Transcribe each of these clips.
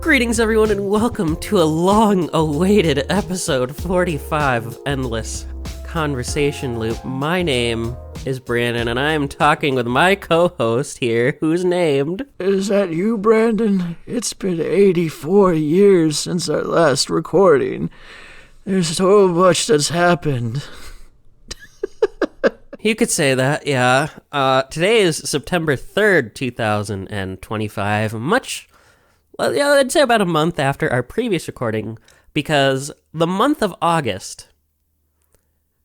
Greetings, everyone, and welcome to a long-awaited episode 45 of Endless Conversation Loop. My name is Brandon, and I am talking with my co-host here, who's named... Is that you, Brandon? It's been 84 years since our last recording. There's so much that's happened. You could say that, yeah. Today is September 3rd, 2025, I'd say about a month after our previous recording, because the month of August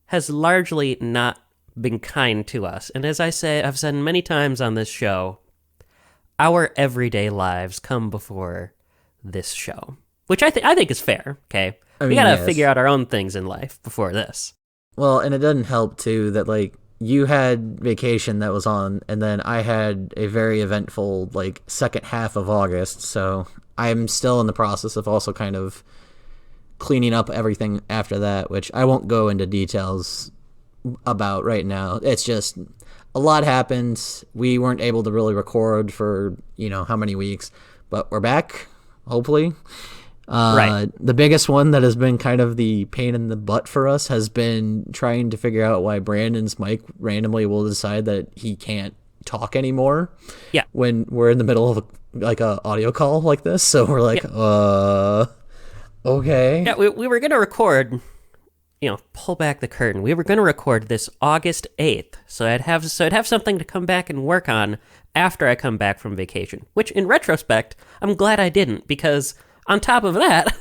has largely not been kind to us. And as I've said many times on this show, our everyday lives come before this show, which I think is fair, okay? We gotta figure out our own things in life before this. Well, and it doesn't help, too, that, you had vacation that was on, and then I had a very eventful, second half of August, so I'm still in the process of also kind of cleaning up everything after that, which I won't go into details about right now. It's just a lot happened. We weren't able to really record for, how many weeks, but we're back, hopefully. Right. The biggest one that has been kind of the pain in the butt for us has been trying to figure out why Brandon's mic randomly will decide that he can't talk anymore. Yeah. When we're in the middle of a audio call like this. So we're like, okay. Yeah, we were going to record, pull back the curtain. We were going to record this August 8th. So I'd have something to come back and work on after I come back from vacation, which in retrospect, I'm glad I didn't, because on top of that,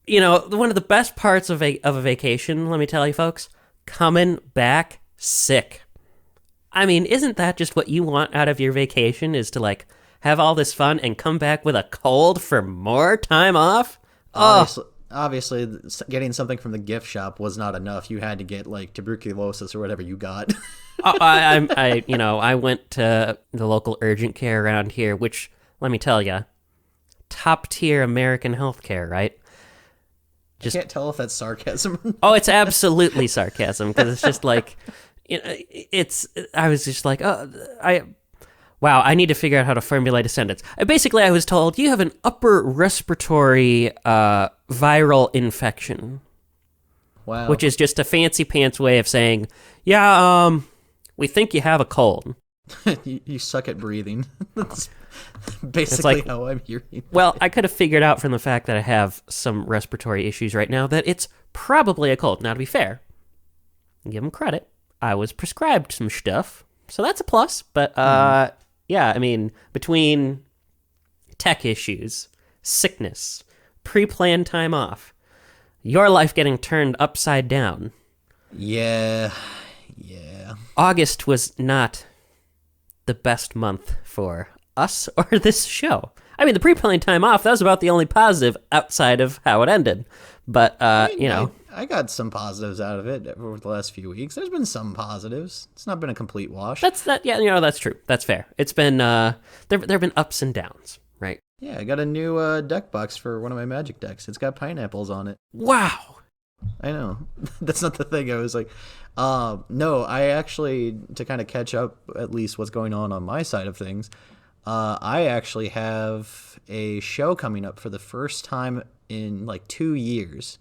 one of the best parts of a vacation, let me tell you folks, coming back sick. I mean, isn't that just what you want out of your vacation, is to have all this fun and come back with a cold for more time off? Obviously, getting something from the gift shop was not enough. You had to get tuberculosis or whatever you got. I went to the local urgent care around here, which, let me tell you, top tier American healthcare, right? I can't tell if that's sarcasm. Oh, it's absolutely sarcasm, because it's just I was just I need to figure out how to formulate a sentence. Basically, I was told, you have an upper respiratory viral infection. Wow. Which is just a fancy pants way of saying, yeah, we think you have a cold. you suck at breathing. That's basically how I'm hearing. Well, I could have figured out from the fact that I have some respiratory issues right now that it's probably a cold. Now, to be fair, give them credit, I was prescribed some stuff, so that's a plus. But yeah, I mean, between tech issues, sickness, pre-planned time off, your life getting turned upside down. Yeah. August was not the best month for us or this show. I mean, the pre-planned time off, that was about the only positive outside of how it ended. But, I got some positives out of it over the last few weeks. There's been some positives. It's not been a complete wash. That's true. That's fair. It's been, there have been ups and downs, right? Yeah, I got a new deck box for one of my Magic decks. It's got pineapples on it. Wow. I know. That's not the thing. I was like, no, I actually, to kind of catch up at least what's going on my side of things, I actually have a show coming up for the first time in 2 years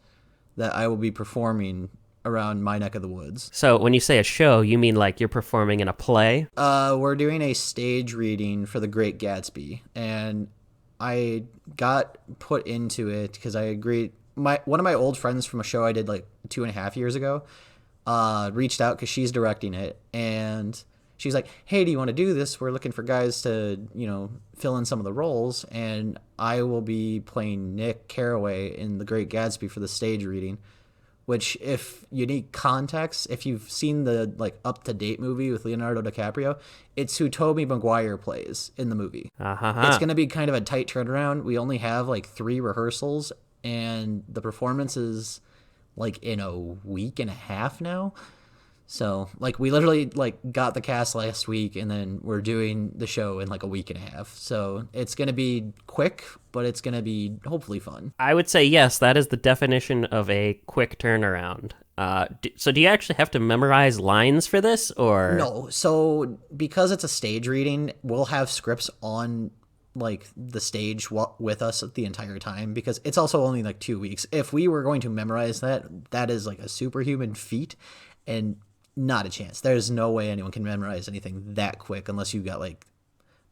that I will be performing around my neck of the woods. So when you say a show, you mean you're performing in a play? We're doing a stage reading for The Great Gatsby, and I got put into it because I agreed. One of my old friends from a show I did 2.5 years ago reached out because she's directing it, and she's like, hey, do you want to do this? We're looking for guys to, fill in some of the roles, and I will be playing Nick Carraway in The Great Gatsby for the stage reading, which, if you need context, if you've seen the up-to-date movie with Leonardo DiCaprio, it's who Tobey Maguire plays in the movie. It's going to be kind of a tight turnaround. We only have 3 rehearsals, and the performance is in a week and a half now. So we literally got the cast last week, and then we're doing the show in a week and a half. So it's going to be quick, but it's going to be hopefully fun. I would say yes, that is the definition of a quick turnaround. So do you actually have to memorize lines for this, or? No. So because it's a stage reading, we'll have scripts on like the stage with us the entire time, because it's also only like 2 weeks. If we were going to memorize that, that is like a superhuman feat, and not a chance. There's no way anyone can memorize anything that quick unless you got like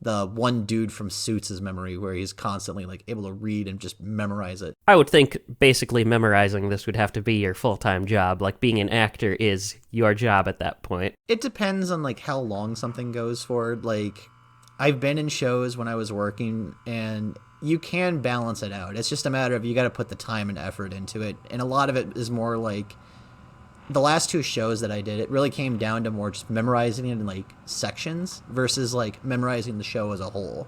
the one dude from Suits' memory where he's constantly like able to read and just memorize it. I would think basically memorizing this would have to be your full-time job. Like being an actor is your job at that point. It depends on like how long something goes for. Like I've been in shows when I was working, and you can balance it out. It's just a matter of you got to put the time and effort into it. And a lot of it is more like the last 2 shows that I did, it really came down to more just memorizing it in like sections versus like memorizing the show as a whole.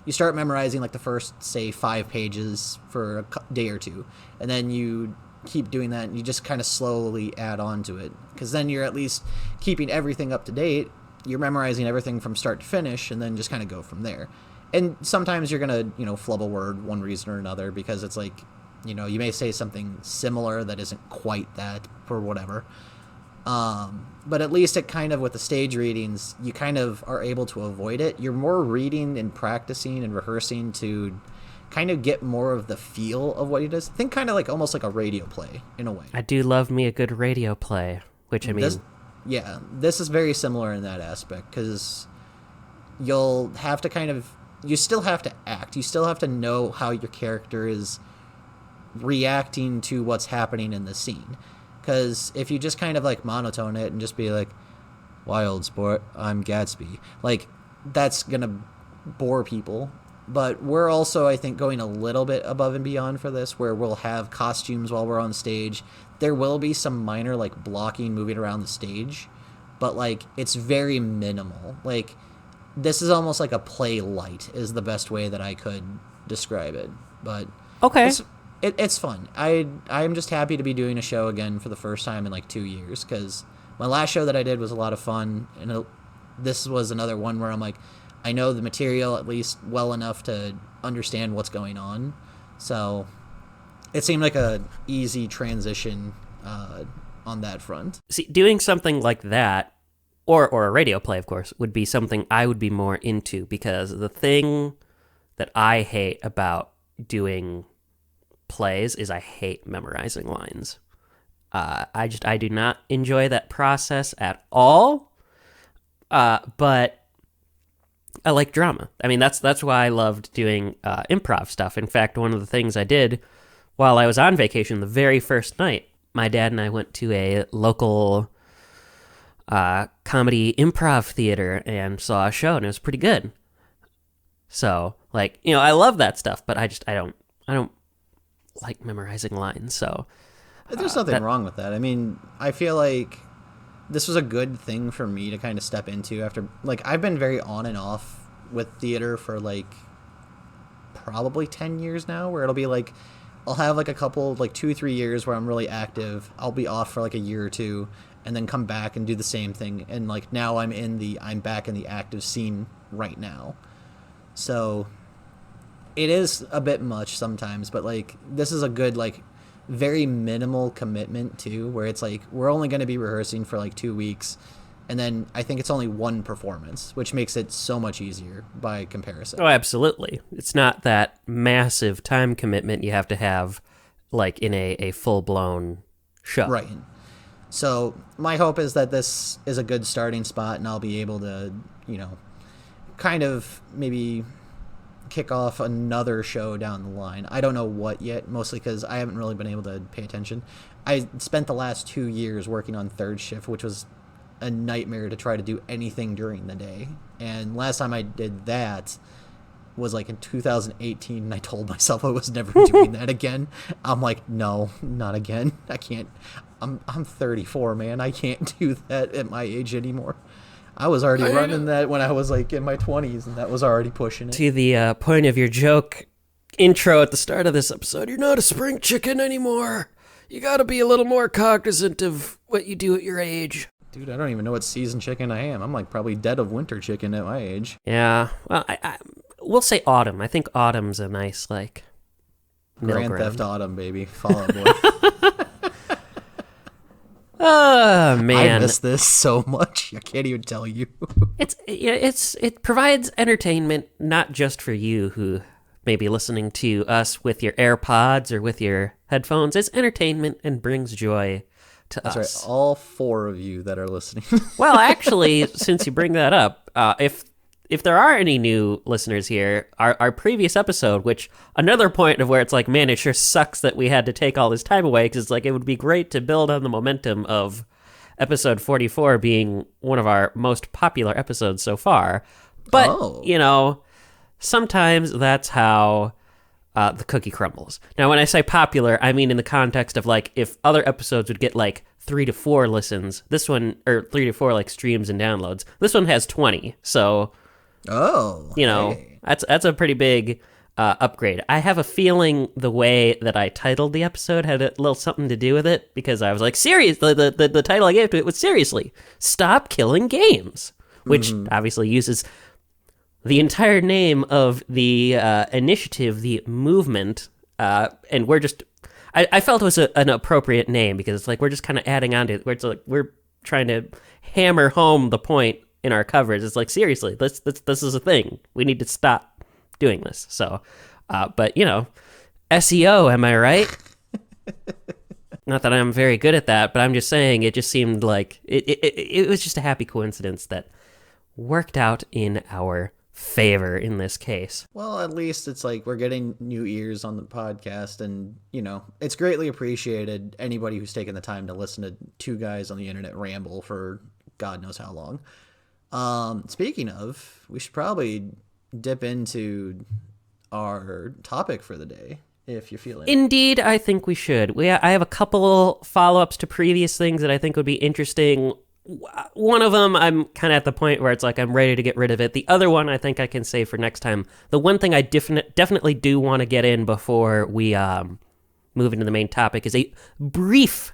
You start memorizing like the first, say, 5 pages for a day or 2, and then you keep doing that, and you just kind of slowly add on to it, because then you're at least keeping everything up to date. You're memorizing everything from start to finish, and then just kind of go from there. And sometimes you're going to, flub a word one reason or another, because it's like, you may say something similar that isn't quite that for whatever. But at least it kind of, with the stage readings, you kind of are able to avoid it. You're more reading and practicing and rehearsing to kind of get more of the feel of what he does. Think kind of like almost like a radio play in a way. I do love me a good radio play, which I mean... This is very similar in that aspect, because you'll have to you still have to act. You still have to know how your character is reacting to what's happening in the scene. Because if you just kind of like monotone it and just be like, "Wild sport, I'm Gatsby," like that's gonna bore people. But we're also, I think, going a little bit above and beyond for this, where we'll have costumes while we're on stage. There will be some minor like blocking moving around the stage, but like it's very minimal. Like this is almost like a play light is the best way that I could describe it. But okay, it's fun. I'm just happy to be doing a show again for the first time in like 2 years, because my last show that I did was a lot of fun, and this was another one where I'm like, I know the material at least well enough to understand what's going on, so it seemed like a easy transition on that front. See, doing something like that, or a radio play, of course, would be something I would be more into, because the thing that I hate about doing plays is I hate memorizing lines. I do not enjoy that process at all. But I like drama. I mean, that's why I loved doing improv stuff. In fact, one of the things I did while I was on vacation, the very first night, my dad and I went to a local comedy improv theater and saw a show, and it was pretty good. So, like, I love that stuff, but I don't like memorizing lines. So there's nothing wrong with that. I mean, I feel like this was a good thing for me to kind of step into after, like, I've been very on and off with theater for like probably 10 years now, where it'll be like I'll have like a couple, like 2-3 years where I'm really active. I'll be off for like a year or two, and then come back and do the same thing. And like now I'm back in the active scene right now. So it is a bit much sometimes, but like this is a good, like, very minimal commitment too, where it's like we're only going to be rehearsing for like 2 weeks, and then I think it's only one performance, which makes it so much easier by comparison. Oh, absolutely. It's not that massive time commitment you have to have like in a full-blown show. Right. So my hope is that this is a good starting spot, and I'll be able to, kind of maybe kick off another show down the line. I don't know what yet, mostly because I haven't really been able to pay attention. I spent the last 2 years working on third shift, which was a nightmare to try to do anything during the day. And last time I did that was like in 2018, and I told myself I was never doing that again. I'm like, no, not again. I can't. I'm 34, man. I can't do that at my age anymore. I was already running that when I was like in my 20s, and that was already pushing it. To the point of your joke intro at the start of this episode, you're not a spring chicken anymore. You gotta be a little more cognizant of what you do at your age. Dude, I don't even know what season chicken I am. I'm like probably dead of winter chicken at my age. Yeah, well, we'll say autumn. I think autumn's a nice, like, Grand Theft Autumn, baby. Fall Out Boy. Oh I man, miss this so much. I can't even tell you. it provides entertainment not just for you who may be listening to us with your AirPods or with your headphones. It's entertainment and brings joy to That's us. right. All 4 of you that are listening. Well, actually, since you bring that up, if there are any new listeners here, our previous episode, which another point of where it's like, man, it sure sucks that we had to take all this time away, because it's like it would be great to build on the momentum of episode 44 being one of our most popular episodes so far. But, sometimes that's how the cookie crumbles. Now, when I say popular, I mean in the context of like if other episodes would get like 3 to 4 listens, this one, or 3 to 4 like streams and downloads, this one has 20. So, Hey. that's a pretty big upgrade. I have a feeling the way that I titled the episode had a little something to do with it, because I was like, the title I gave to it was seriously, Stop Killing Games, which obviously uses the entire name of the initiative, the movement, and we're just, I felt it was an appropriate name, because it's like we're just kind of adding on to it, where it's like we're trying to hammer home the point in our covers. It's like, seriously, this is a thing. We need to stop doing this. So, but SEO, am I right? Not that I'm very good at that, but I'm just saying it just seemed like it was just a happy coincidence that worked out in our favor in this case. Well, at least it's like we're getting new ears on the podcast, and it's greatly appreciated, anybody who's taken the time to listen to 2 guys on the internet ramble for God knows how long. Speaking of, we should probably dip into our topic for the day, if you're feeling it. Indeed, I think we should. I have a couple follow-ups to previous things that I think would be interesting. One of them, I'm kind of at the point where it's like I'm ready to get rid of it. The other one, I think I can save for next time. The one thing I definitely do want to get in before we move into the main topic is a brief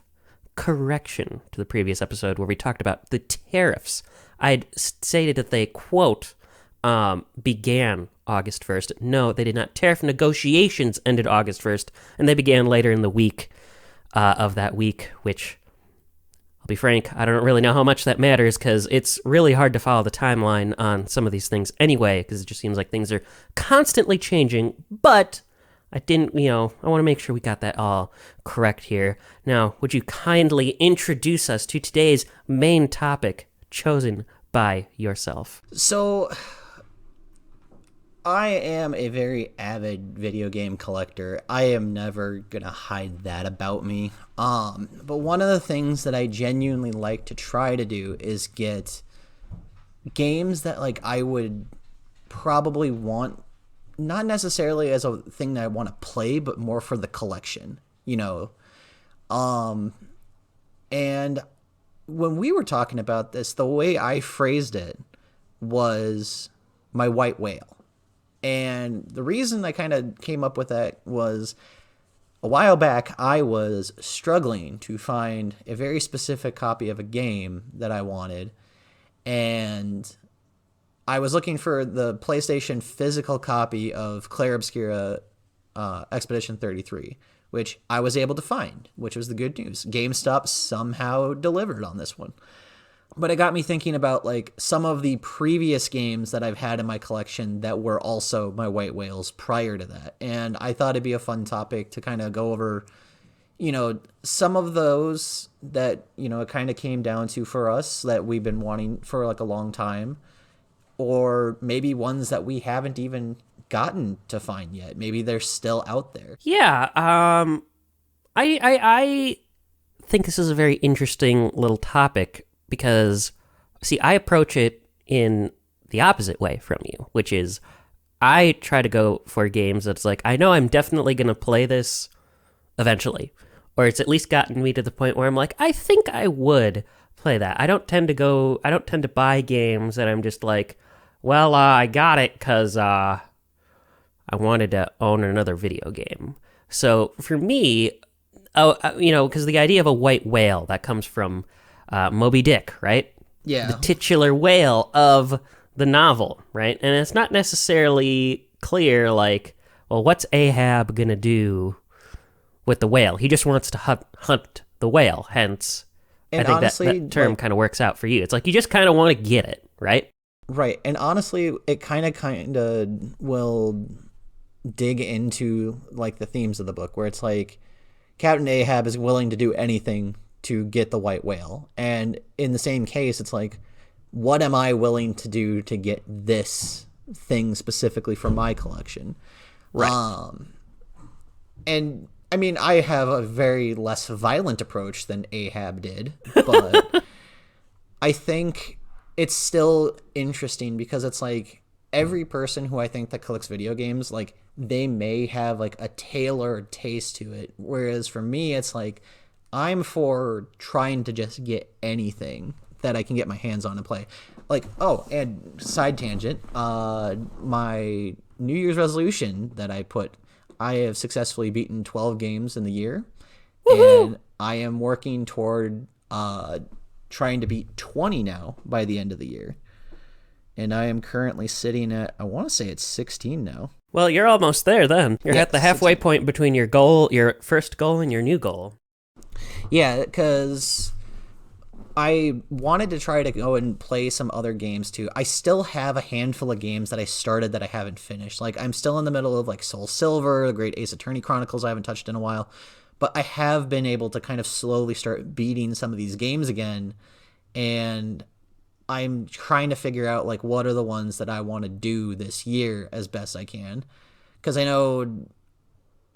correction to the previous episode where we talked about the tariffs. I'd stated that they, quote, began August 1st. No, they did not. Tariff negotiations ended August 1st, and they began later in the week of that week, which, I'll be frank, I don't really know how much that matters, because it's really hard to follow the timeline on some of these things anyway, because it just seems like things are constantly changing. But I didn't, I want to make sure we got that all correct here. Now, would you kindly introduce us to today's main topic, chosen by yourself? So, I am a very avid video game collector. I am never gonna hide that about me. But one of the things that I genuinely like to try to do is get games that like I would probably want, not necessarily as a thing that I want to play, but more for the collection, and when we were talking about this, the way I phrased it was my white whale. And the reason I kind of came up with that was a while back I was struggling to find a very specific copy of a game that I wanted. And I was looking for the PlayStation physical copy of Clair Obscura Expedition 33, which I was able to find, which was the good news. GameStop somehow delivered on this one. But it got me thinking about like some of the previous games that I've had in my collection that were also my white whales prior to that. And I thought it'd be a fun topic to kind of go over, some of those that, it kind of came down to for us that we've been wanting for like a long time, or maybe ones that we haven't even gotten to find yet. Maybe they're still out there. Yeah, I think this is a very interesting little topic, because, see, I approach it in the opposite way from you, which is I try to go for games that's like, I know I'm definitely going to play this eventually, or it's at least gotten me to the point where I'm like, I think I would play that. I don't tend to buy games that I'm just like, well, I got it because I wanted to own another video game. So for me, because the idea of a white whale, that comes from Moby Dick, right? Yeah. The titular whale of the novel, right? And it's not necessarily clear, like, well, what's Ahab gonna do with the whale? He just wants to hunt the whale, hence And I think honestly, that term kind of works out for you. It's like you just kind of want to get it, right? right. And honestly, it kind of will dig into like the themes of the book, where it's like Captain Ahab is willing to do anything to get the white whale, and in the same case, it's like, what am I willing to do to get this thing specifically for my collection? Right. And I mean, I have a very less violent approach than Ahab did, but I think it's still interesting because it's like every person who I think that collects video games, like they may have like a tailored taste to it. Whereas for me, it's like I'm for trying to just get anything that I can get my hands on and play. Like, oh, and side tangent, my New Year's resolution that I have successfully beaten 12 games in the year. Woohoo! And I am working toward trying to beat 20 now by the end of the year. And I am currently sitting at, I want to say it's 16 now. Well, you're almost there then. You're at the halfway point between your first goal and your new goal. Yeah, because I wanted to try to go and play some other games too. I still have a handful of games that I started that I haven't finished. Like I'm still in the middle of like Soul Silver, the Great Ace Attorney Chronicles I haven't touched in a while. But I have been able to kind of slowly start beating some of these games again. And I'm trying to figure out like what are the ones that I want to do this year as best I can. Because I know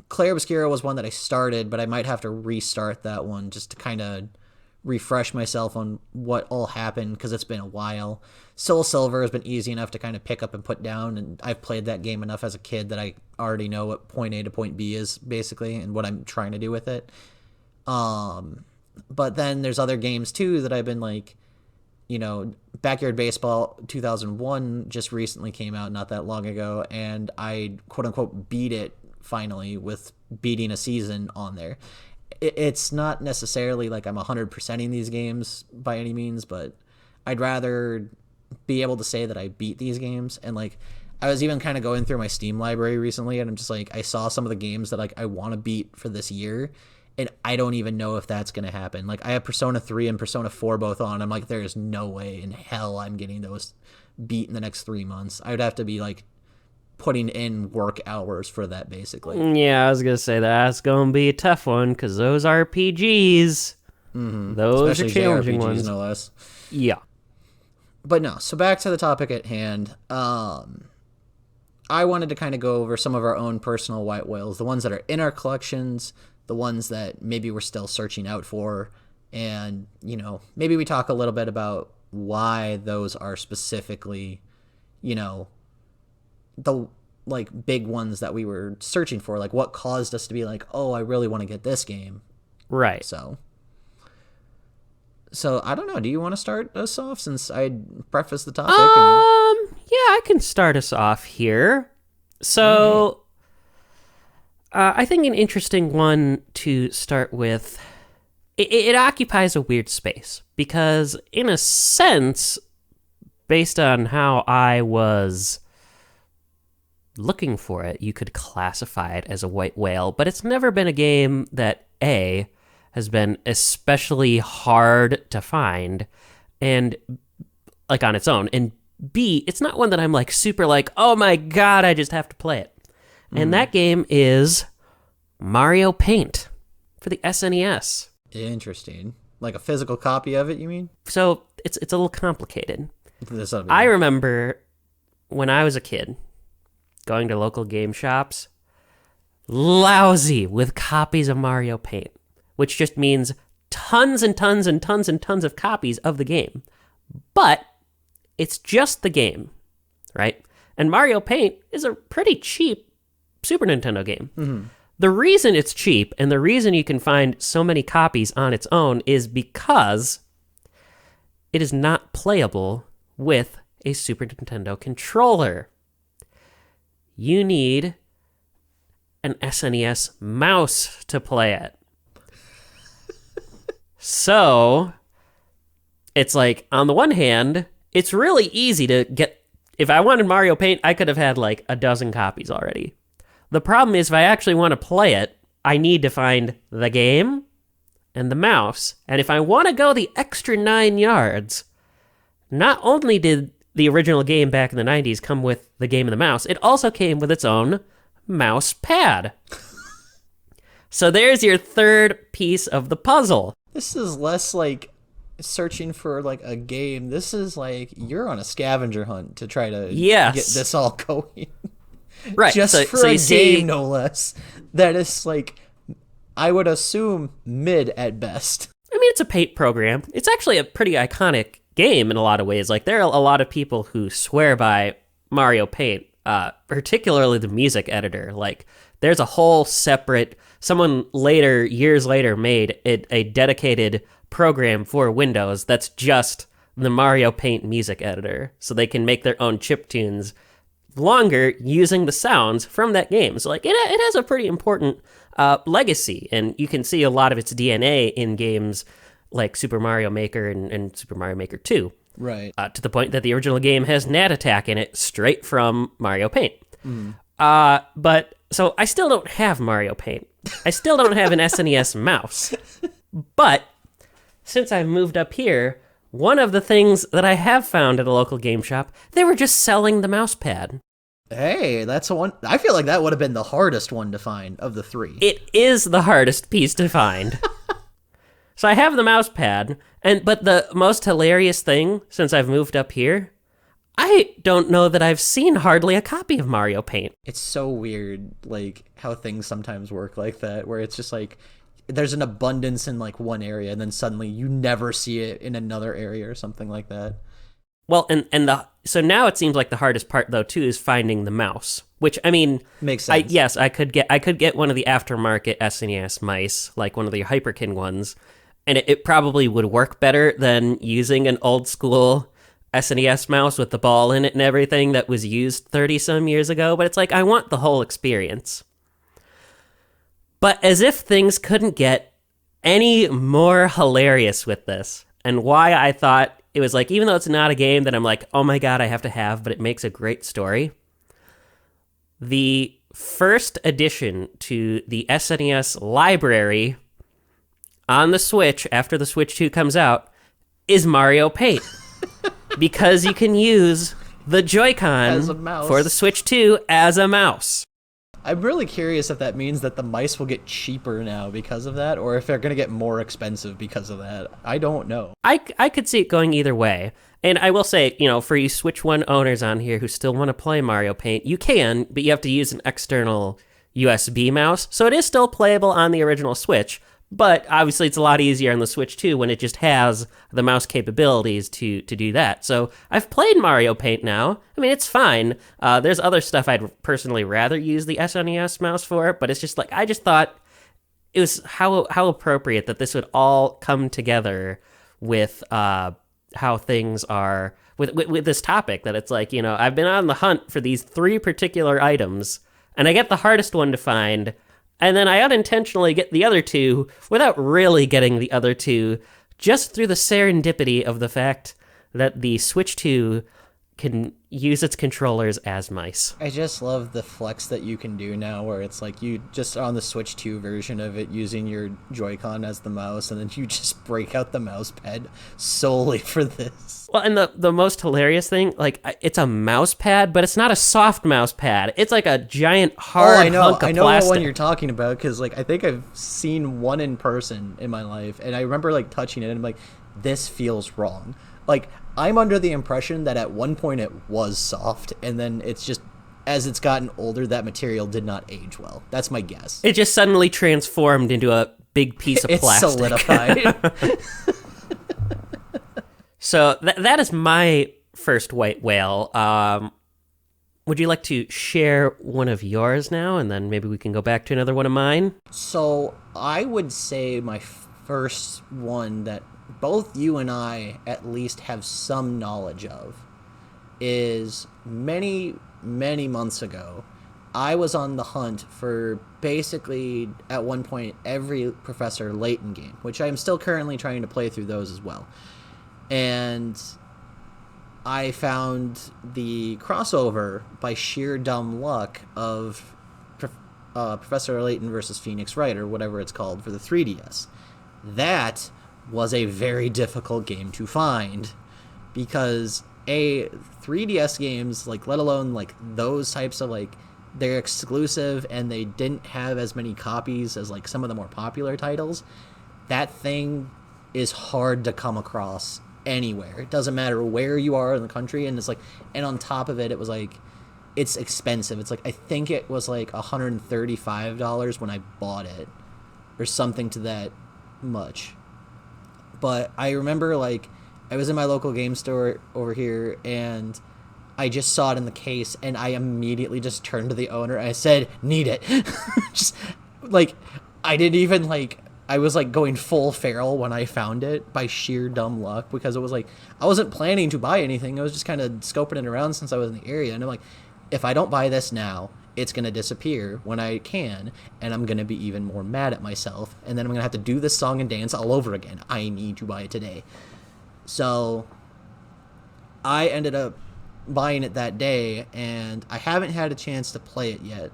Claire Obscura was one that I started, but I might have to restart that one just to kind of refresh myself on what all happened because it's been a while. Soul Silver has been easy enough to kind of pick up and put down, and I've played that game enough as a kid that I already know what point A to point B is basically and what I'm trying to do with it. But then there's other games too that I've been like, you know, Backyard Baseball 2001 just recently came out not that long ago, and I quote unquote beat it finally with beating a season on there. It's not necessarily like I'm 100%ing these games by any means, but I'd rather be able to say that I beat these games. And like I was even kind of going through my Steam library recently, and I'm just like, I saw some of the games that like I want to beat for this year, and I don't even know if that's going to happen. Like I have Persona 3 and Persona 4 both on. I'm like, there is no way in hell I'm getting those beat in the next 3 months. I would have to be like putting in work hours for that, basically. Yeah, I was going to say that's going to be a tough one because those RPGs, those Especially are challenging JRPGs, ones. no less. Yeah. But no, so back to the topic at hand. I wanted to kind of go over some of our own personal white whales, the ones that are in our collections, the ones that maybe we're still searching out for, and, you know, maybe we talk a little bit about why those are specifically, you know, the like big ones that we were searching for, like what caused us to be like, oh, I really want to get this game. Right. So I don't know. Do you want to start us off since I prefaced the topic? Yeah, I can start us off here. So, I think an interesting one to start with, it occupies a weird space because in a sense, based on how I was looking for it, you could classify it as a white whale, but it's never been a game that A, has been especially hard to find and like on its own, and B, it's not one that I'm like super like, oh my god, I just have to play it. And that game is Mario Paint for the SNES. Interesting. Like a physical copy of it, you mean? So it's a little complicated. I remember when I was a kid going to local game shops, lousy with copies of Mario Paint, which just means tons and tons and tons and tons of copies of the game. But it's just the game, right? And Mario Paint is a pretty cheap Super Nintendo game. Mm-hmm. The reason it's cheap and the reason you can find so many copies on its own is because it is not playable with a Super Nintendo controller. You need an SNES mouse to play it. So, it's like, on the one hand, it's really easy to get. If I wanted Mario Paint, I could have had like a dozen copies already. The problem is, if I actually want to play it, I need to find the game and the mouse. And if I want to go the extra 9 yards, not only did the original game back in the 90s come with the game and the mouse, it also came with its own mouse pad. So there's your third piece of the puzzle. This is less like searching for like a game. This is like you're on a scavenger hunt to try to get this all going. Right. Just so, for so a you see, game, no less. That is like, I would assume, mid at best. I mean, it's a paint program. It's actually a pretty iconic game in a lot of ways. Like, there are a lot of people who swear by Mario Paint, particularly the music editor. Like, there's a whole separate, someone later, years later, made a dedicated program for Windows that's just the Mario Paint music editor. So they can make their own chiptunes longer using the sounds from that game. So, like, it has a pretty important legacy, and you can see a lot of its DNA in games like Super Mario Maker and Super Mario Maker 2. Right. To the point that the original game has Nat Attack in it straight from Mario Paint. But, so I still don't have Mario Paint. I still don't have an SNES mouse. But, since I moved up here, one of the things that I have found at a local game shop, they were just selling the mouse pad. Hey, that's one. I feel like that would have been the hardest one to find of the three. It is the hardest piece to find. So I have the mouse pad, but the most hilarious thing since I've moved up here, I don't know that I've seen hardly a copy of Mario Paint. It's so weird, like, how things sometimes work like that, where it's just like, there's an abundance in, like, one area, and then suddenly you never see it in another area or something like that. Well, so now it seems like the hardest part, though, too, is finding the mouse. Which, I mean, makes sense. Yes, I could get one of the aftermarket SNES mice, like one of the Hyperkin ones, and it probably would work better than using an old school SNES mouse with the ball in it and everything that was used 30-some years ago. But it's like, I want the whole experience. But as if things couldn't get any more hilarious with this, and why I thought it was like, even though it's not a game that I'm like, oh my god, I have to have, but it makes a great story. The first addition to the SNES library on the Switch, after the Switch 2 comes out, is Mario Paint. Because you can use the Joy-Con for the Switch 2 as a mouse. I'm really curious if that means that the mice will get cheaper now because of that, or if they're going to get more expensive because of that. I don't know. I could see it going either way. And I will say, for you Switch 1 owners on here who still want to play Mario Paint, you can, but you have to use an external USB mouse. So it is still playable on the original Switch, but obviously it's a lot easier on the Switch 2 when it just has the mouse capabilities to do that. So I've played Mario Paint now. I mean, it's fine. There's other stuff I'd personally rather use the SNES mouse for, but it's just like, I just thought it was how appropriate that this would all come together with how things are with this topic, that it's like, I've been on the hunt for these 3 particular items, and I get the hardest one to find, and then I unintentionally get the other 2 without really getting the other 2, just through the serendipity of the fact that the Switch 2 can use its controllers as mice. I just love the flex that you can do now, where it's like you just on the Switch 2 version of it using your Joy-Con as the mouse, and then you just break out the mouse pad solely for this. Well, and the most hilarious thing, like, it's a mouse pad, but it's not a soft mouse pad. It's like a giant hard hunk of plastic. I know what one you're talking about, because like I think I've seen one in person in my life, and I remember like touching it, and I'm like, this feels wrong. Like, I'm under the impression that at one point it was soft, and then it's just, as it's gotten older, that material did not age well. That's my guess. It just suddenly transformed into a big piece of plastic. It's solidified. So that is my first white whale. Would you like to share one of yours now, and then maybe we can go back to another one of mine? So I would say my first one that both you and I at least have some knowledge of is many, many months ago, I was on the hunt for basically, at one point, every Professor Layton game, which I am still currently trying to play through those as well. And I found the crossover by sheer dumb luck of Professor Layton versus Phoenix Wright, or whatever it's called, for the 3DS. That was a very difficult game to find because 3DS games, like let alone like those types of like they're exclusive and they didn't have as many copies as like some of the more popular titles. That thing is hard to come across anywhere. It doesn't matter where you are in the country, and it's like, and on top of it, it was like, it's expensive. It's like, I think it was like $135 when I bought it, or something to that much. But I remember like I was in my local game store over here, and I just saw it in the case, and I immediately just turned to the owner and I said, "Need it." Just like I didn't even like. I was like going full feral when I found it by sheer dumb luck, because it was like I wasn't planning to buy anything. I was just kind of scoping it around since I was in the area, and I'm like, if I don't buy this now, it's gonna disappear when I can, and I'm gonna be even more mad at myself, and then I'm gonna have to do this song and dance all over again. I need to buy it today. So I ended up buying it that day, and I haven't had a chance to play it yet,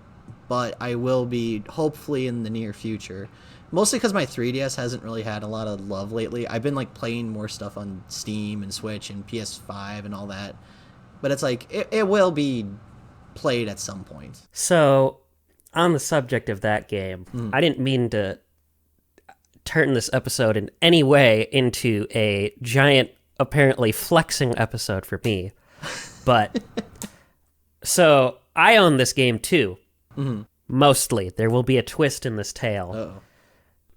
but I will be hopefully in the near future. Mostly because my 3DS hasn't really had a lot of love lately. I've been like playing more stuff on Steam and Switch and PS5 and all that. But it's like, it will be played at some point. So, on the subject of that game, I didn't mean to turn this episode in any way into a giant, apparently flexing episode for me. But, so, I own this game too. Mm-hmm. Mostly. There will be a twist in this tale. Uh-oh.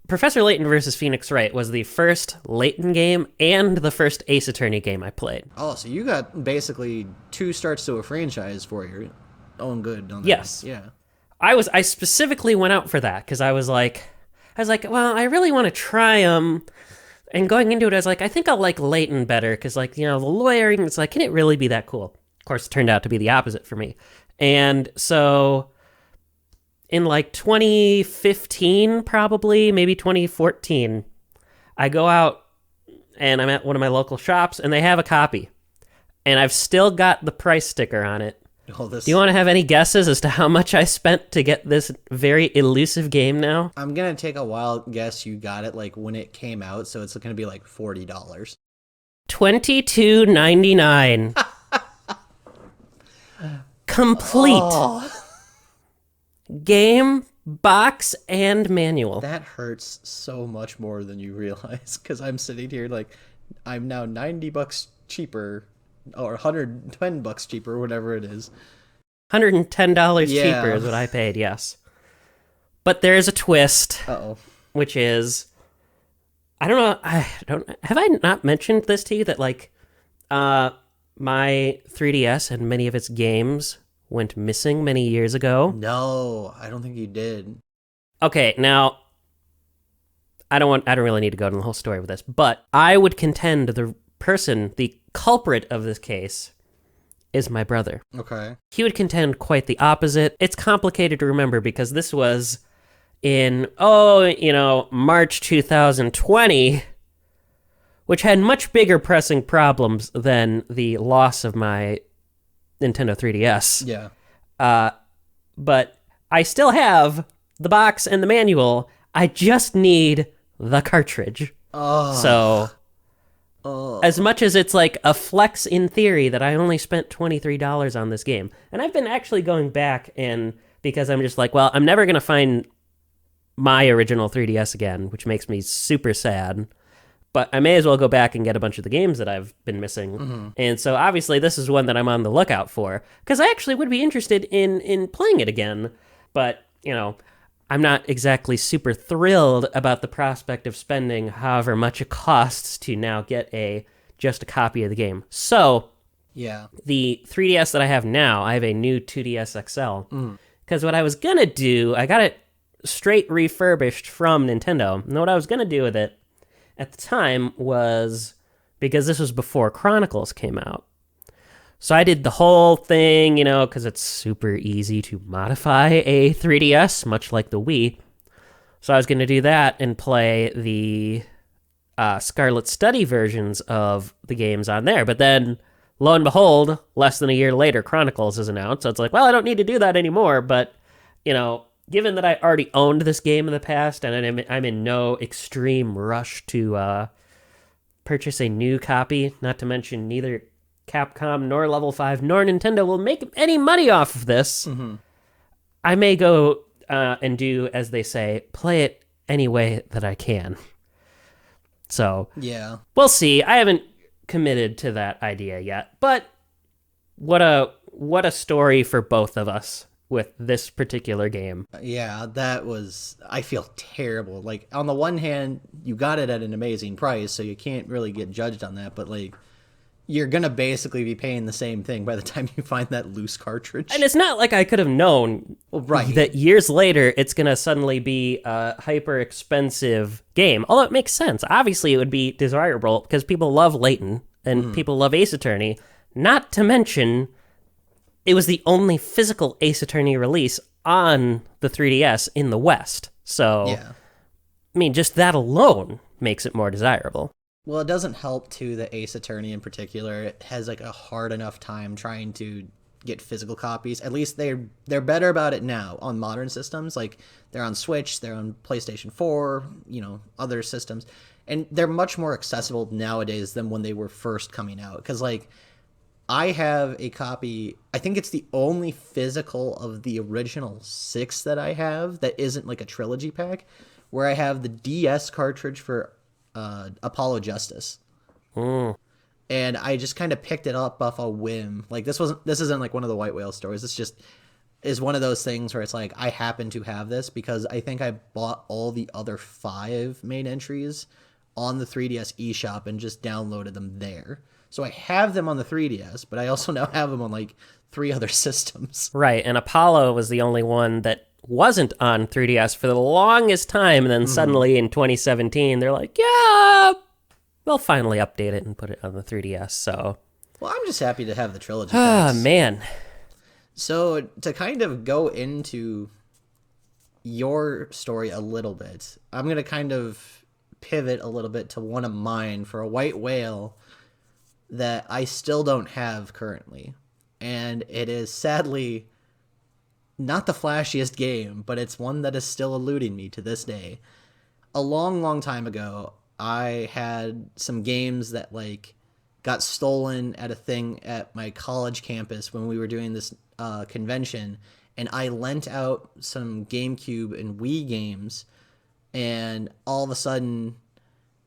Professor Layton vs. Phoenix Wright was the first Layton game and the first Ace Attorney game I played. Oh, so you got basically 2 starts to a franchise for your own good, don't you? Yes. Yeah. I specifically went out for that because I was like, well, I really want to try them. And going into it, I was like, I think I'll like Layton better because, like, you know, the lawyering, it's like, can it really be that cool? Of course, it turned out to be the opposite for me. And so in like 2015, probably, maybe 2014, I go out and I'm at one of my local shops and they have a copy. And I've still got the price sticker on it. Oh, Do you want to have any guesses as to how much I spent to get this very elusive game now? I'm going to take a wild guess you got it like when it came out, so it's going to be like $40. $22.99. Complete. Oh. Game, box, and manual. That hurts so much more than you realize, because I'm sitting here like I'm now $90 cheaper, or $110 cheaper, whatever it is. $110 cheaper is what I paid, yes. But there is a twist. Uh-oh. Which is, I don't know, have I not mentioned this to you, that like my 3DS and many of its games went missing many years ago? No, I don't think you did. Okay, now I don't really need to go into the whole story with this, but I would contend the culprit of this case is my brother. Okay. He would contend quite the opposite. It's complicated to remember because this was in, March 2020, which had much bigger pressing problems than the loss of my Nintendo 3DS. Yeah. But I still have the box and the manual. I just need the cartridge. Oh. So, as much as it's like a flex in theory that I only spent $23 on this game, and I've been actually going back, and because I'm just like, well, I'm never going to find my original 3DS again, which makes me super sad. But I may as well go back and get a bunch of the games that I've been missing. Mm-hmm. And so obviously this is one that I'm on the lookout for, because I actually would be interested in playing it again. But, I'm not exactly super thrilled about the prospect of spending however much it costs to now get just a copy of the game. So, yeah, the 3DS that I have now, I have a new 2DS XL. Because what I was going to do, I got it straight refurbished from Nintendo. And what I was going to do with it at the time was, because this was before Chronicles came out, so I did the whole thing, because it's super easy to modify a 3DS, much like the Wii. So I was going to do that and play the Scarlet Study versions of the games on there. But then, lo and behold, less than a year later, Chronicles is announced. So it's like, well, I don't need to do that anymore. But, given that I already owned this game in the past and I'm in no extreme rush to purchase a new copy, not to mention neither Capcom nor Level 5 nor Nintendo will make any money off of this, I may go and do, as they say, play it any way that I can. So, Yeah. we'll see. I haven't committed to that idea yet, but what a story for both of us with this particular game. Yeah, that was, I feel terrible. Like, on the one hand, you got it at an amazing price, so you can't really get judged on that, but like, you're gonna basically be paying the same thing by the time you find that loose cartridge. And it's not like I could have known that years later it's going to suddenly be a hyper expensive game. Although it makes sense. Obviously, it would be desirable because people love Layton and people love Ace Attorney. Not to mention, it was the only physical Ace Attorney release on the 3DS in the West. So, Yeah. I mean, just that alone makes it more desirable. Well, it doesn't help, too, that Ace Attorney in particular it has like a hard enough time trying to get physical copies. At least they're better about it now on modern systems. Like, they're on Switch, they're on PlayStation 4, other systems. And they're much more accessible nowadays than when they were first coming out. Because, like, I have a copy, I think it's the only physical of the original 6 that I have that isn't like a trilogy pack, where I have the DS cartridge for Apollo Justice. And I just kind of picked it up off a whim. Like, this isn't like one of the White Whale stories. This just is one of those things where it's like, I happen to have this because I think I bought all the other 5 main entries on the 3DS eShop and just downloaded them there. So I have them on the 3DS, but I also now have them on like 3 other systems. Right, and Apollo was the only one that wasn't on 3DS for the longest time, and then suddenly in 2017, they're like, yeah, we'll finally update it and put it on the 3DS, so... Well, I'm just happy to have the trilogy Ah, packs. man. So to kind of go into your story a little bit, I'm going to kind of pivot a little bit to one of mine for a White Whale that I still don't have currently. And it is sadly not the flashiest game, but it's one that is still eluding me to this day. A long, long time ago, I had some games that like got stolen at a thing at my college campus when we were doing this convention, and I lent out some GameCube and Wii games, and all of a sudden,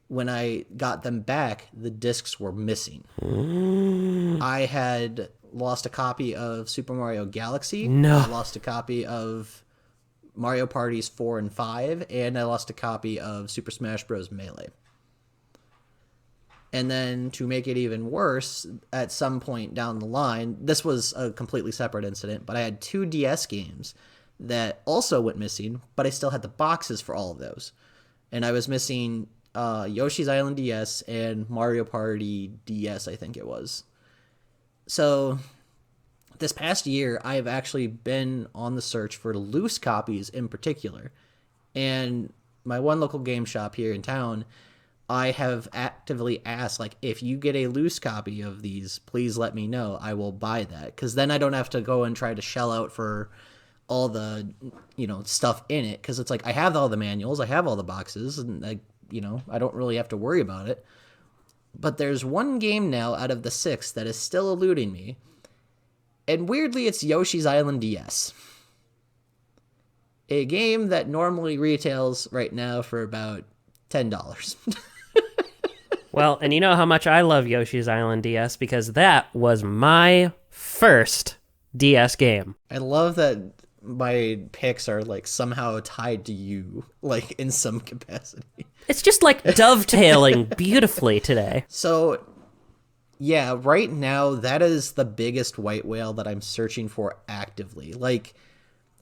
when I got them back, the discs were missing. I had lost a copy of Super Mario Galaxy. No. I lost a copy of Mario Parties 4 and 5, and I lost a copy of Super Smash Bros. Melee. And then to make it even worse, at some point down the line, this was a completely separate incident, but I had 2 DS games that also went missing, but I still had the boxes for all of those. And I was missing Yoshi's Island DS and Mario Party DS, I think it was. So this past year, I have actually been on the search for loose copies in particular. And my one local game shop here in town, I have actively asked, like, if you get a loose copy of these, please let me know. I will buy that. Because then I don't have to go and try to shell out for all the, stuff in it. Because it's like, I have all the manuals, I have all the boxes, and, I don't really have to worry about it. But there's one game now out of the 6 that is still eluding me. And weirdly, it's Yoshi's Island DS. A game that normally retails right now for about $10. Well, and you know how much I love Yoshi's Island DS because that was my first DS game. I love that my picks are like somehow tied to you, like in some capacity. It's just like dovetailing beautifully today. So, yeah, right now that is the biggest White Whale that I'm searching for actively. Like,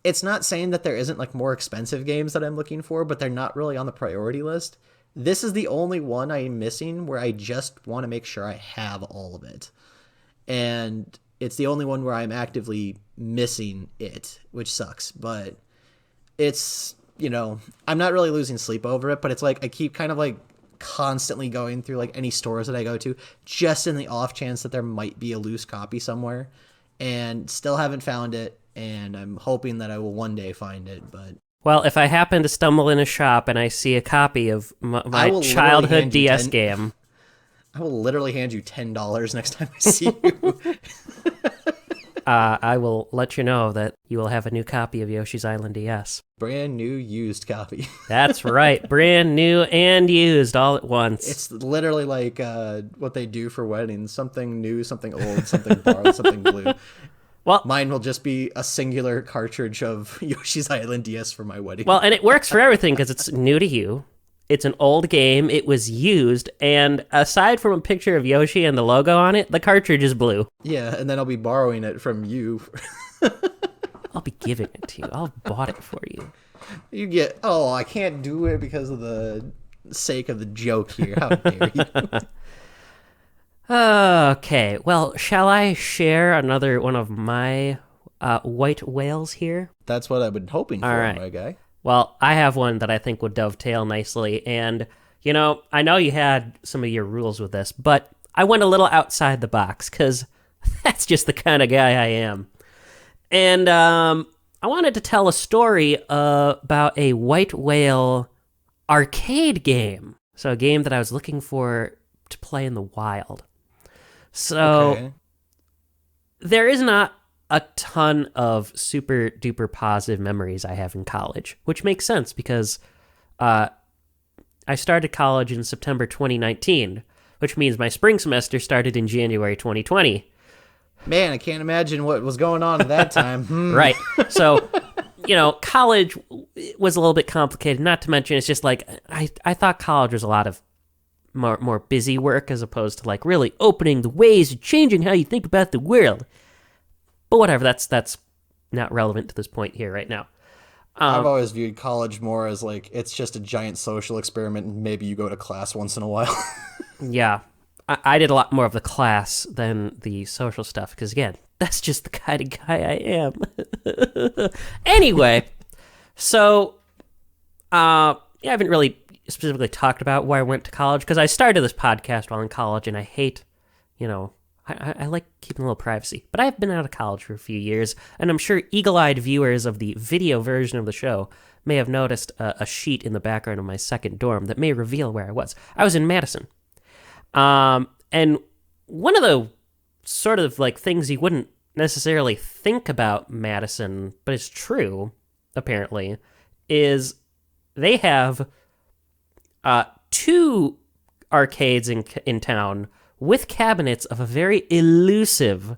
it's not saying that there isn't like more expensive games that I'm looking for, but they're not really on the priority list. This is the only one I'm missing where I just want to make sure I have all of it. And it's the only one where I'm actively missing it, which sucks. But it's, I'm not really losing sleep over it, but it's like I keep kind of like constantly going through like any stores that I go to just in the off chance that there might be a loose copy somewhere, and still haven't found it. and I'm hoping that I will one day find it. But Well, if I happen to stumble in a shop and I see a copy of my childhood DS game, I will literally hand you $10 next time I see you. I will let you know that you will have a new copy of Yoshi's Island DS. Brand new used copy. That's right. Brand new and used all at once. It's literally like what they do for weddings. Something new, something old, something borrowed, something blue. Well, mine will just be a singular cartridge of Yoshi's Island DS for my wedding. Well, and it works for everything because it's new to you. It's an old game. It was used. And aside from a picture of Yoshi and the logo on it, the cartridge is blue. Yeah, and then I'll be borrowing it from you. I'll be giving it to you. I'll bought it for you. You get, I can't do it because of the sake of the joke here. How dare you? Okay, well, shall I share another one of my white whales here? That's what I've been hoping for, All right. my guy. Well, I have one that I think would dovetail nicely, and, I know you had some of your rules with this, but I went a little outside the box, because that's just the kind of guy I am. And I wanted to tell a story about a white whale arcade game. So a game that I was looking for to play in the wild. So there is not a ton of super duper positive memories I have in college, which makes sense because I started college in September 2019, which means my spring semester started in January 2020. Man, I can't imagine what was going on at that time. Right. So, college was a little bit complicated. Not to mention, it's just like I thought college was a lot of more busy work as opposed to like really opening the ways and changing how you think about the world. But whatever, that's not relevant to this point here right now. I've always viewed college more as like it's just a giant social experiment and maybe you go to class once in a while. Yeah. I did a lot more of the class than the social stuff because, again, that's just the kind of guy I am. Anyway, so I haven't really specifically talked about where I went to college because I started this podcast while in college and I hate, I like keeping a little privacy. But I've been out of college for a few years, and I'm sure eagle-eyed viewers of the video version of the show may have noticed a sheet in the background of my second dorm that may reveal where I was. I was in Madison. And one of the sort of like things you wouldn't necessarily think about Madison, but it's true, apparently, is they have 2 arcades in town with cabinets of a very elusive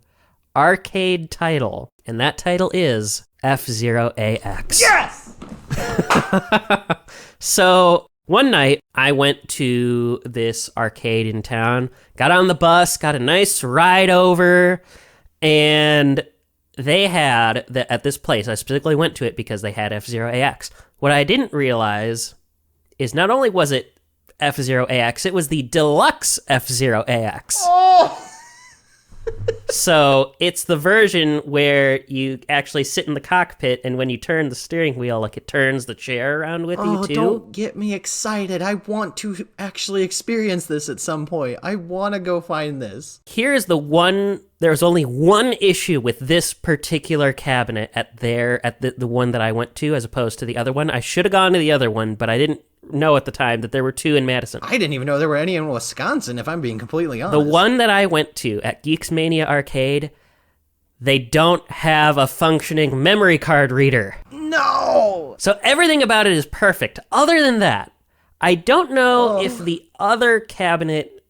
arcade title, and that title is F-Zero AX. Yes! So one night, I went to this arcade in town, got on the bus, got a nice ride over, and they had, at this place, I specifically went to it because they had F-Zero AX. What I didn't realize is not only was it F-Zero AX, it was the deluxe F-Zero AX. Oh! So it's the version where you actually sit in the cockpit, and when you turn the steering wheel, like it turns the chair around with you too. Don't get me excited. I want to actually experience this at some point. I want to go find this. Here's there's only one issue with this particular cabinet at the one that I went to as opposed to the other one. I should have gone to the other one, but I didn't know at the time that there were 2 in Madison. I didn't even know there were any in Wisconsin, if I'm being completely honest. The one that I went to at Geeks Mania Arcade, they don't have a functioning memory card reader. No! So everything about it is perfect. Other than that, I don't know if the other cabinet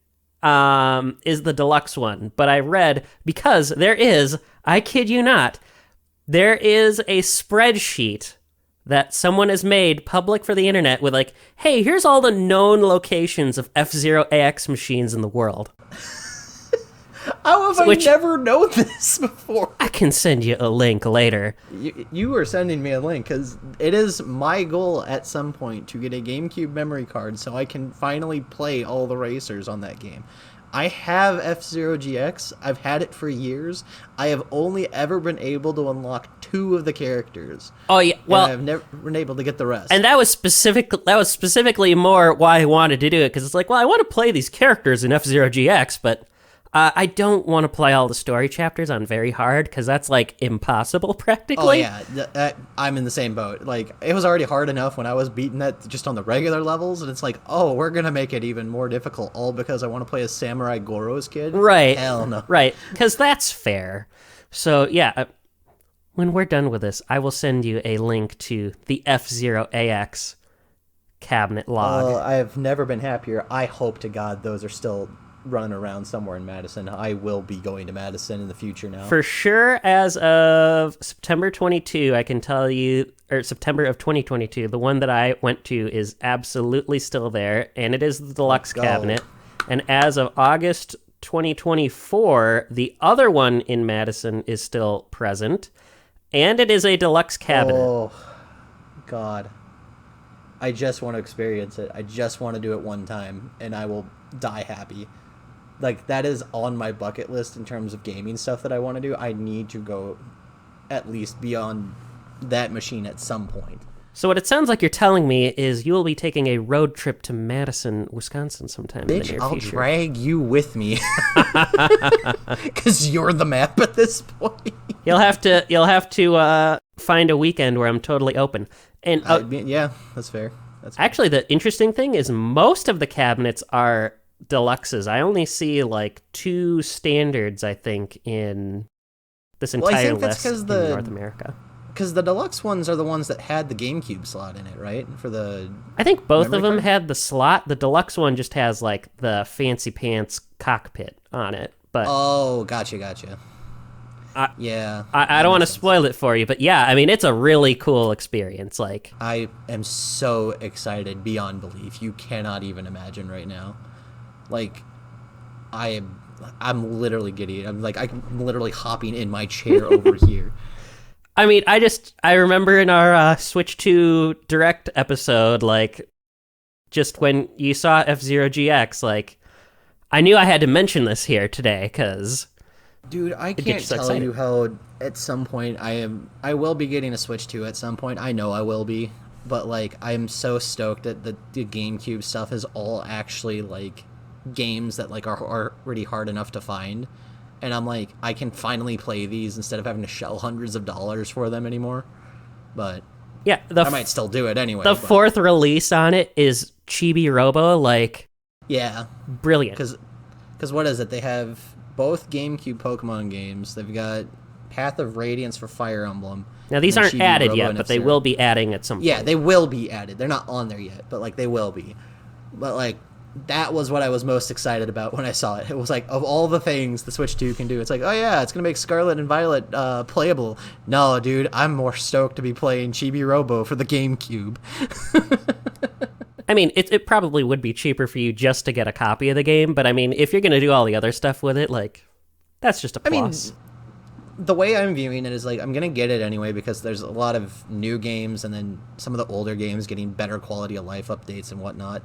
is the deluxe one, but I read, because there is, I kid you not, there is a spreadsheet that someone has made public for the internet with like, hey, here's all the known locations of F-Zero AX machines in the world. How have I never known this before? I can send you a link later. You were sending me a link because it is my goal at some point to get a GameCube memory card so I can finally play all the racers on that game. I have F-Zero GX. I've had it for years. I have only ever been able to unlock 2 of the characters. Oh yeah, well, and I've never been able to get the rest. And that was specifically more why I wanted to do it because it's like, well, I want to play these characters in F-Zero GX, but I don't want to play all the story chapters on very hard because that's like impossible Oh practically. yeah, I'm in the same boat. Like it was already hard enough when I was beating that just on the regular levels, and it's like, oh, we're gonna make it even more difficult, all because I want to play as Samurai Goro's kid. Right, Hell no. right, because that's fair. So yeah, when we're done with this, I will send you a link to the F-Zero AX cabinet log. I have never been happier. I hope to God those are still running around somewhere in Madison. I will be going to Madison in the future now. For sure, as of September 22, I can tell you, or September of 2022, the one that I went to is absolutely still there, and it is the deluxe cabinet. And as of August 2024, the other one in Madison is still present, and it is a deluxe cabinet. Oh, God. I just want to experience it. I just want to do it one time, and I will die happy. Like, that is on my bucket list in terms of gaming stuff that I want to do. I need to go at least beyond that machine at some point. So what it sounds like you're telling me is you will be taking a road trip to Madison, Wisconsin sometime in the Bitch, near I'll future. drag you with me. Because you're the map at this point. You'll have to find a weekend where I'm totally open. And Yeah, that's fair. That's fair. actually, the interesting thing is most of the cabinets are deluxes. I only see like 2 standards, I think, in this entire list in North America. Because the deluxe ones are the ones that had the GameCube slot in it, right? For the I think both of them memory card? had the slot. The deluxe one just has like the fancy pants cockpit on it. But Oh, gotcha. Yeah. I don't want to spoil it for you. But yeah, I mean, it's a really cool experience. Like, I am so excited beyond belief. You cannot even imagine right now. Like, I'm literally giddy. I'm literally hopping in my chair over here. I mean, I remember in our Switch 2 Direct episode, like, just when you saw F-Zero GX, like, I knew I had to mention this here today, because... Dude, I gets can't you so tell excited. you how at some point I will be getting a Switch 2 at some point. I know I will be. But, like, I'm so stoked that the GameCube stuff is all actually, like, games that, like, are already hard enough to find. And I'm like, I can finally play these instead of having to shell hundreds of dollars for them anymore. But Yeah, I might still do it anyway. the but, fourth release on it is Chibi Robo, like, Yeah, brilliant. because what is it? They have both GameCube Pokemon games. They've got Path of Radiance for Fire Emblem. Now, these and aren't Chibi added Robo yet, and but they F-Zero. will be adding at some point. Yeah, they will be added. They're not on there yet, but, like, they will be. But, like, that was what I was most excited about when I saw it. It was like, of all the things the Switch 2 can do, it's like, oh yeah, it's going to make Scarlet and Violet playable. No, dude, I'm more stoked to be playing Chibi Robo for the GameCube. I mean, it probably would be cheaper for you just to get a copy of the game, but I mean, if you're going to do all the other stuff with it, like, that's just a plus. The way I'm viewing it is, like, I'm going to get it anyway because there's a lot of new games and then some of the older games getting better quality of life updates and whatnot.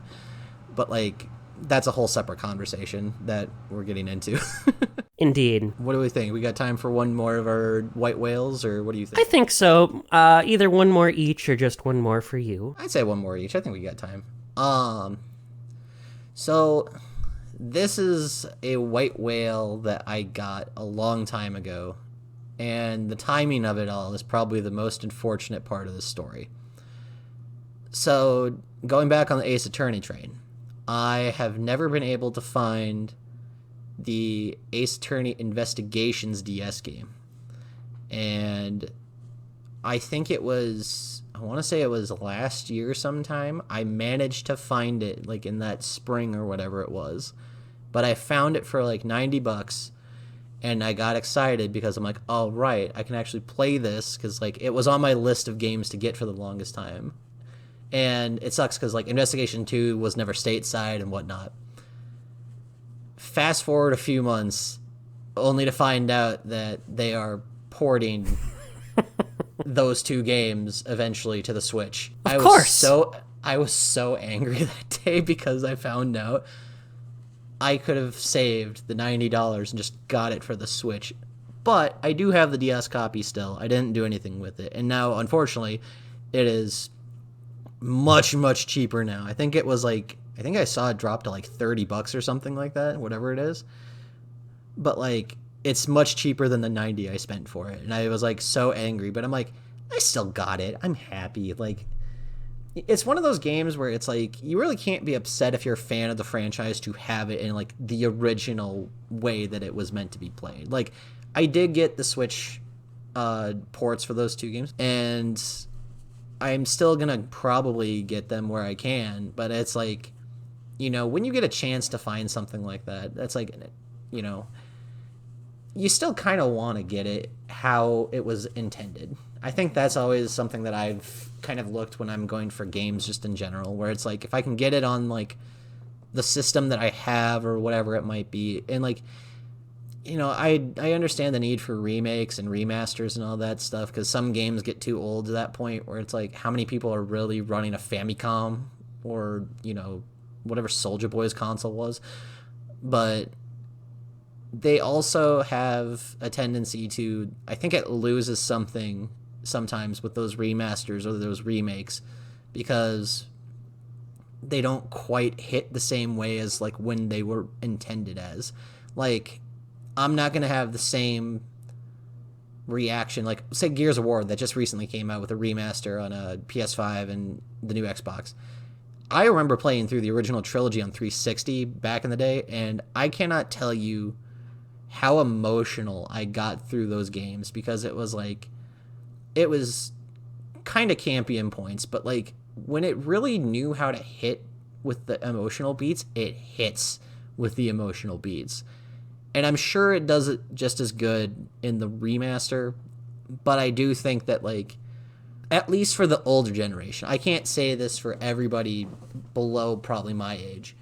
But, like, that's a whole separate conversation that we're getting into. Indeed. What do we think? We got time for one more of our white whales, or what do you I think? think so. Either one more each or just one more for you. I'd say one more each. I think we got time. So this is a white whale that I got a long time ago, and the timing of it all is probably the most unfortunate part of the story. So, going back on the Ace Attorney train, I have never been able to find the Ace Attorney Investigations DS game. And I think I want to say it was last year sometime, I managed to find it, like, in that spring or whatever it was. But I found it for, like, $90, and I got excited because I'm like, oh, right, I can actually play this, because, like, it was on my list of games to get for the longest time. And it sucks because, like, Investigation 2 was never stateside and whatnot. Fast forward a few months, only to find out that they are porting those 2 games eventually to the Switch. Of course. I was so angry that day because I found out I could have saved the $90 and just got it for the Switch. But I do have the DS copy still. I didn't do anything with it. And now, unfortunately, it is much, much cheaper now. I think I saw it drop to like $30 or something like that, whatever it is. but like it's much cheaper than the 90 I spent for it. And I was like so angry, but I'm like, I still got it. I'm happy. Like, it's one of those games where it's like you really can't be upset if you're a fan of the franchise to have it in like the original way that it was meant to be played. Like, I did get the Switch ports for those two games, and I'm still gonna probably get them where I can, but it's like, you know, when you get a chance to find something like that, that's like, you know, you still kind of want to get it how it was intended. I think that's always something that I've kind of looked when I'm going for games just in general, where it's like if I can get it on like the system that I have or whatever it might be, and like, you know, I understand the need for remakes and remasters and all that stuff, because some games get too old to that point where it's like, how many people are really running a Famicom or, you know, whatever Soulja Boy's console was? But they also have a tendency to, I think it loses something sometimes with those remasters or those remakes, because they don't quite hit the same way as like when they were intended as. Like, I'm not going to have the same reaction. Like, say Gears of War that just recently came out with a remaster on a PS5 and the new Xbox. I remember playing through the original trilogy on 360 back in the day, and I cannot tell you how emotional I got through those games, because it was like, it was kind of campy in points, but like when it really knew how to hit with the emotional beats, it hits with the emotional beats. And I'm sure it does it just as good in the remaster, but I do think that, like, at least for the older generation, I can't say this for everybody below probably my age,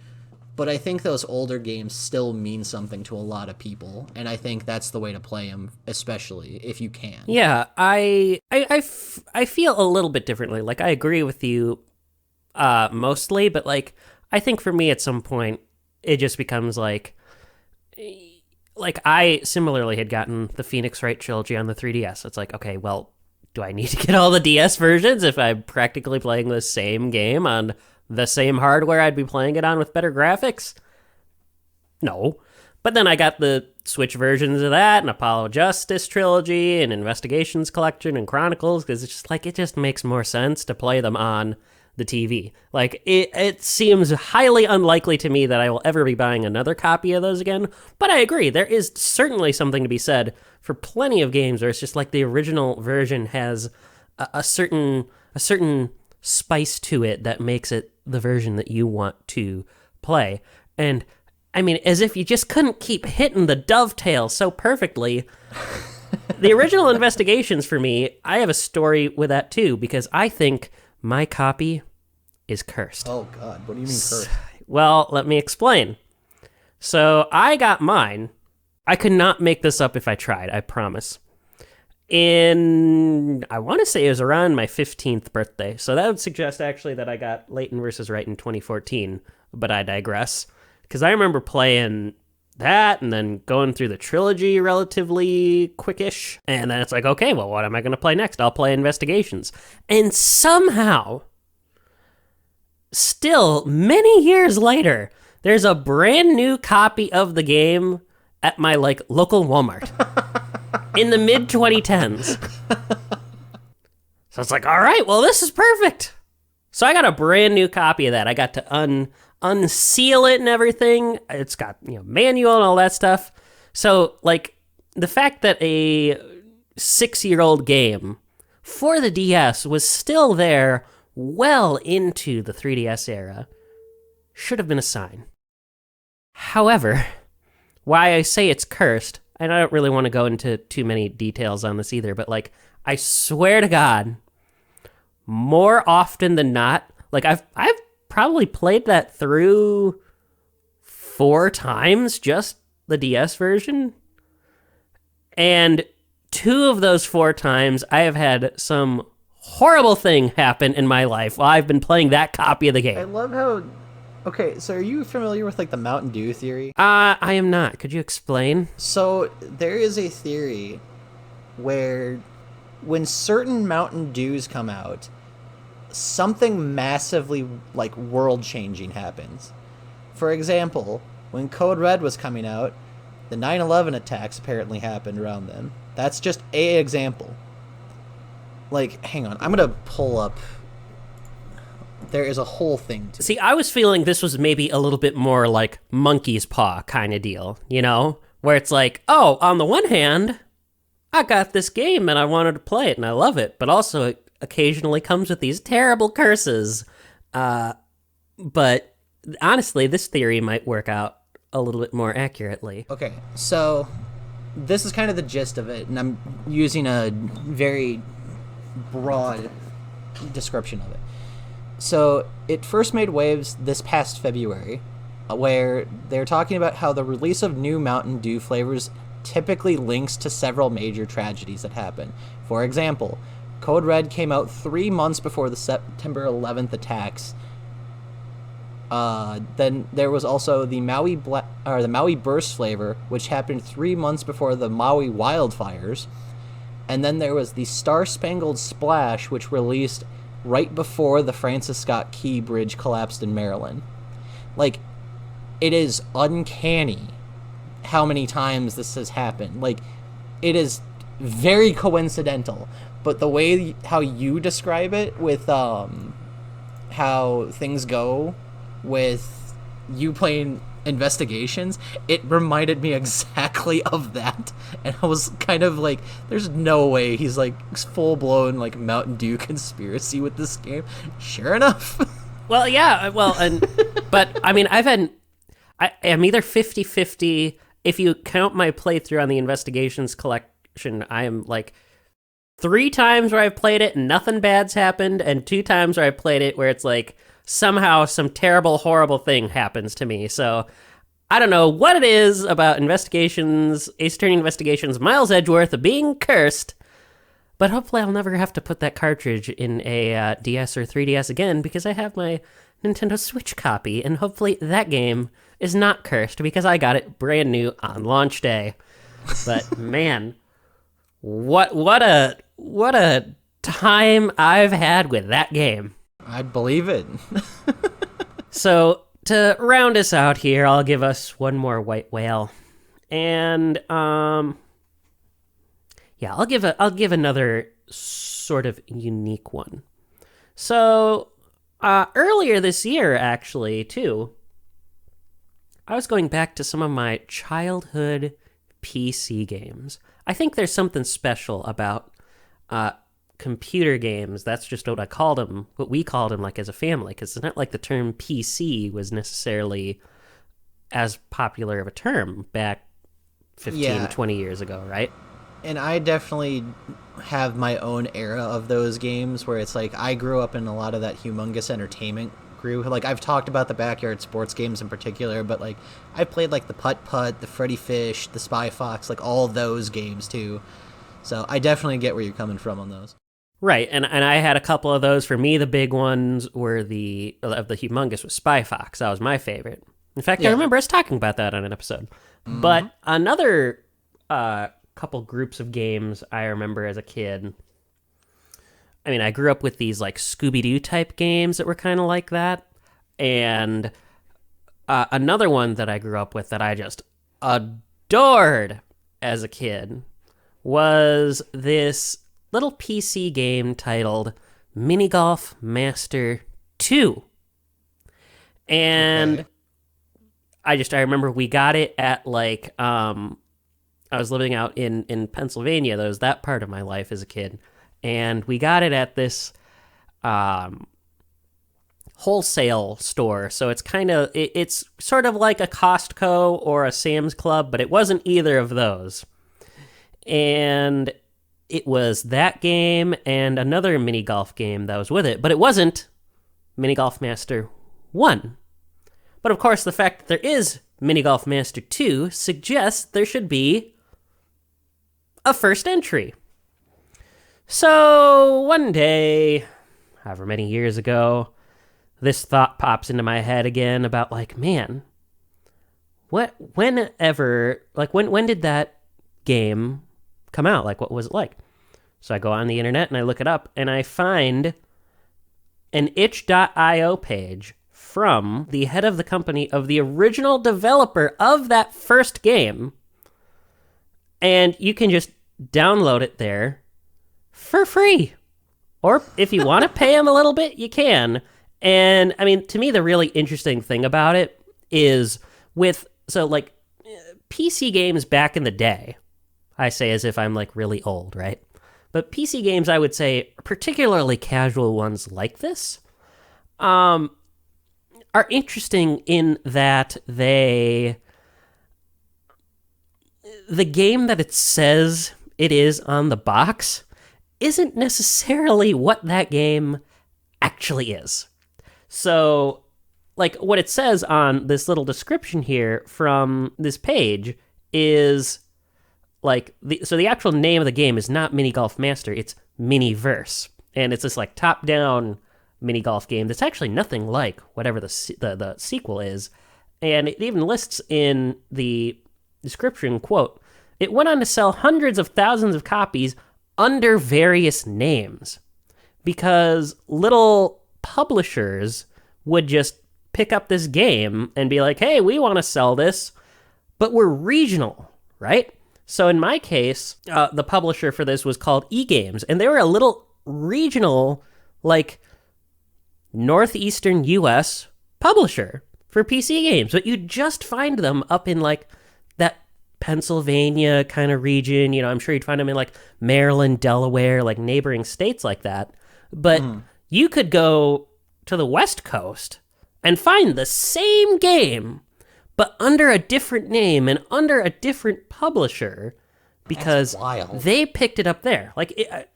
but I think those older games still mean something to a lot of people, and I think that's the way to play them, especially if you can. Yeah, I feel a little bit differently. Like, I agree with you mostly, but like, I think for me at some point it just becomes like I similarly had gotten the Phoenix Wright trilogy on the 3DS. It's like, okay, well, do I need to get all the DS versions if I'm practically playing the same game on the same hardware I'd be playing it on with better graphics? No. But then I got the Switch versions of that, and Apollo Justice trilogy, and Investigations Collection, and Chronicles, because it's just like, it just makes more sense to play them on the TV. Like, it seems highly unlikely to me that I will ever be buying another copy of those again, but I agree, there is certainly something to be said for plenty of games where it's just like the original version has a certain spice to it that makes it the version that you want to play. And I mean, as if you just couldn't keep hitting the dovetail so perfectly. The original Investigations, for me, I have a story with that too, because I think my copy is cursed. Oh, God. What do you mean cursed? Well, let me explain. So I got mine. I could not make this up if I tried, I promise. I want to say it was around my 15th birthday. So that would suggest actually that I got Leighton versus Wright in 2014, but I digress. Because I remember playing that and then going through the trilogy relatively quickish. And then it's like, okay, well, what am I going to play next? I'll play Investigations. And somehow, still many years later, there's a brand new copy of the game at my like local Walmart in the mid 2010s. So it's like, all right, well, this is perfect. So I got a brand new copy of that. I got to unseal it and everything. It's got, you know, manual and all that stuff. So like the fact that a 6-year-old game for the DS was still there well into the 3DS era should have been a sign. However, why I say it's cursed, and I don't really want to go into too many details on this either, but like, I swear to God, more often than not, like I've probably played that through 4 times, just the DS version. And 2 of those 4 times, I have had some horrible thing happen in my life while I've been playing that copy of the game. I love how... Okay, so are you familiar with like the Mountain Dew theory? I am not. Could you explain? So there is a theory where when certain Mountain Dews come out, something massively like world changing happens. For example, when Code Red was coming out, The 9/11 attacks apparently happened around then. That's just a example. Like, hang on, I'm gonna pull up. There is a whole thing to See, I was feeling this was maybe a little bit more like monkey's paw kind of deal, you know? Where it's like, oh, on the one hand, I got this game and I wanted to play it and I love it, but also it occasionally comes with these terrible curses. But honestly, this theory might work out a little bit more accurately. Okay, so this is kind of the gist of it, and I'm using a very broad description of it. So it first made waves this past February, where they're talking about how the release of new Mountain Dew flavors typically links to several major tragedies that happen. For example, Code Red came out 3 months before the September 11th attacks. Then there was also the the Maui Burst flavor, which happened 3 months before the Maui wildfires. And then there was the Star Spangled Splash, which released right before the Francis Scott Key Bridge collapsed in Maryland. Like, it is uncanny how many times this has happened. Like, it is very coincidental. But the way how you describe it with how things go with you playing Investigations, it reminded me exactly of that. And I was kind of like, there's no way he's like full-blown like Mountain Dew conspiracy with this game. Sure enough. Well, yeah, but I mean, I'm either 50-50. If you count my playthrough on the Investigations collection, I am like 3 times where I've played it and nothing bad's happened, and 2 times where I played it where it's like somehow some terrible, horrible thing happens to me. So I don't know what it is about Investigations, Ace Attorney Investigations, Miles Edgeworth being cursed, but hopefully I'll never have to put that cartridge in a DS or 3DS again, because I have my Nintendo Switch copy, and hopefully that game is not cursed because I got it brand new on launch day. But man, what a time I've had with that game. I believe it. So to round us out here, I'll give us one more white whale, and I'll give another sort of unique one. So earlier this year, actually, too, I was going back to some of my childhood PC games. I think there's something special about computer games. That's just what we called them, like, as a family, because it's not like the term PC was necessarily as popular of a term back 15, 20 years ago, right? And I definitely have my own era of those games where it's like I grew up in a lot of that humongous entertainment group. Like, I've talked about the backyard sports games in particular, but like I've played like the Putt Putt, the Freddy Fish, the Spy Fox, like all those games too. So I definitely get where you're coming from on those. Right, and I had a couple of those. For me, the big ones were the humongous was Spy Fox. That was my favorite. In fact, I remember us talking about that on an episode. Mm-hmm. But another couple groups of games I remember as a kid. I mean, I grew up with these like Scooby-Doo type games that were kind of like that. And another one that I grew up with that I just adored as a kid was this little PC game titled Mini Golf Master 2. And I remember we got it at like, I was living out in Pennsylvania. That was that part of my life as a kid. And we got it at this wholesale store. So it's it's sort of like a Costco or a Sam's Club, but it wasn't either of those. And it was that game and another mini golf game that was with it, but it wasn't Mini Golf Master 1. But of course, the fact that there is Mini Golf Master 2 suggests there should be a first entry. So one day, however many years ago, this thought pops into my head again about like, man, when did that game come out? Like, what was it like? So I go on the internet and I look it up and I find an itch.io page from the head of the company of the original developer of that first game, And you can just download it there for free. Or if you want to pay them a little bit, you can. And I mean, to me, the really interesting thing about it is PC games back in the day, I say as if I'm like really old, right? But PC games, I would say, particularly casual ones like this, are interesting in that the game that it says it is on the box isn't necessarily what that game actually is. So, like, what it says on this little description here from this page is, like, the actual name of the game is not Mini Golf Master, it's Miniverse. And it's this, like, top-down mini golf game that's actually nothing like whatever the sequel is. And it even lists in the description, quote, "It went on to sell hundreds of thousands of copies under various names because little publishers would just pick up this game and be like, hey, we want to sell this, but we're regional, right? So in my case, the publisher for this was called eGames, and they were a little regional, like, northeastern US publisher for PC games, but you just find them up in, like, that Pennsylvania kind of region. You know, I'm sure you'd find them in, like, Maryland, Delaware, like, neighboring states like that. But you could go to the West Coast and find the same game, but under a different name and under a different publisher because they picked it up there. Like,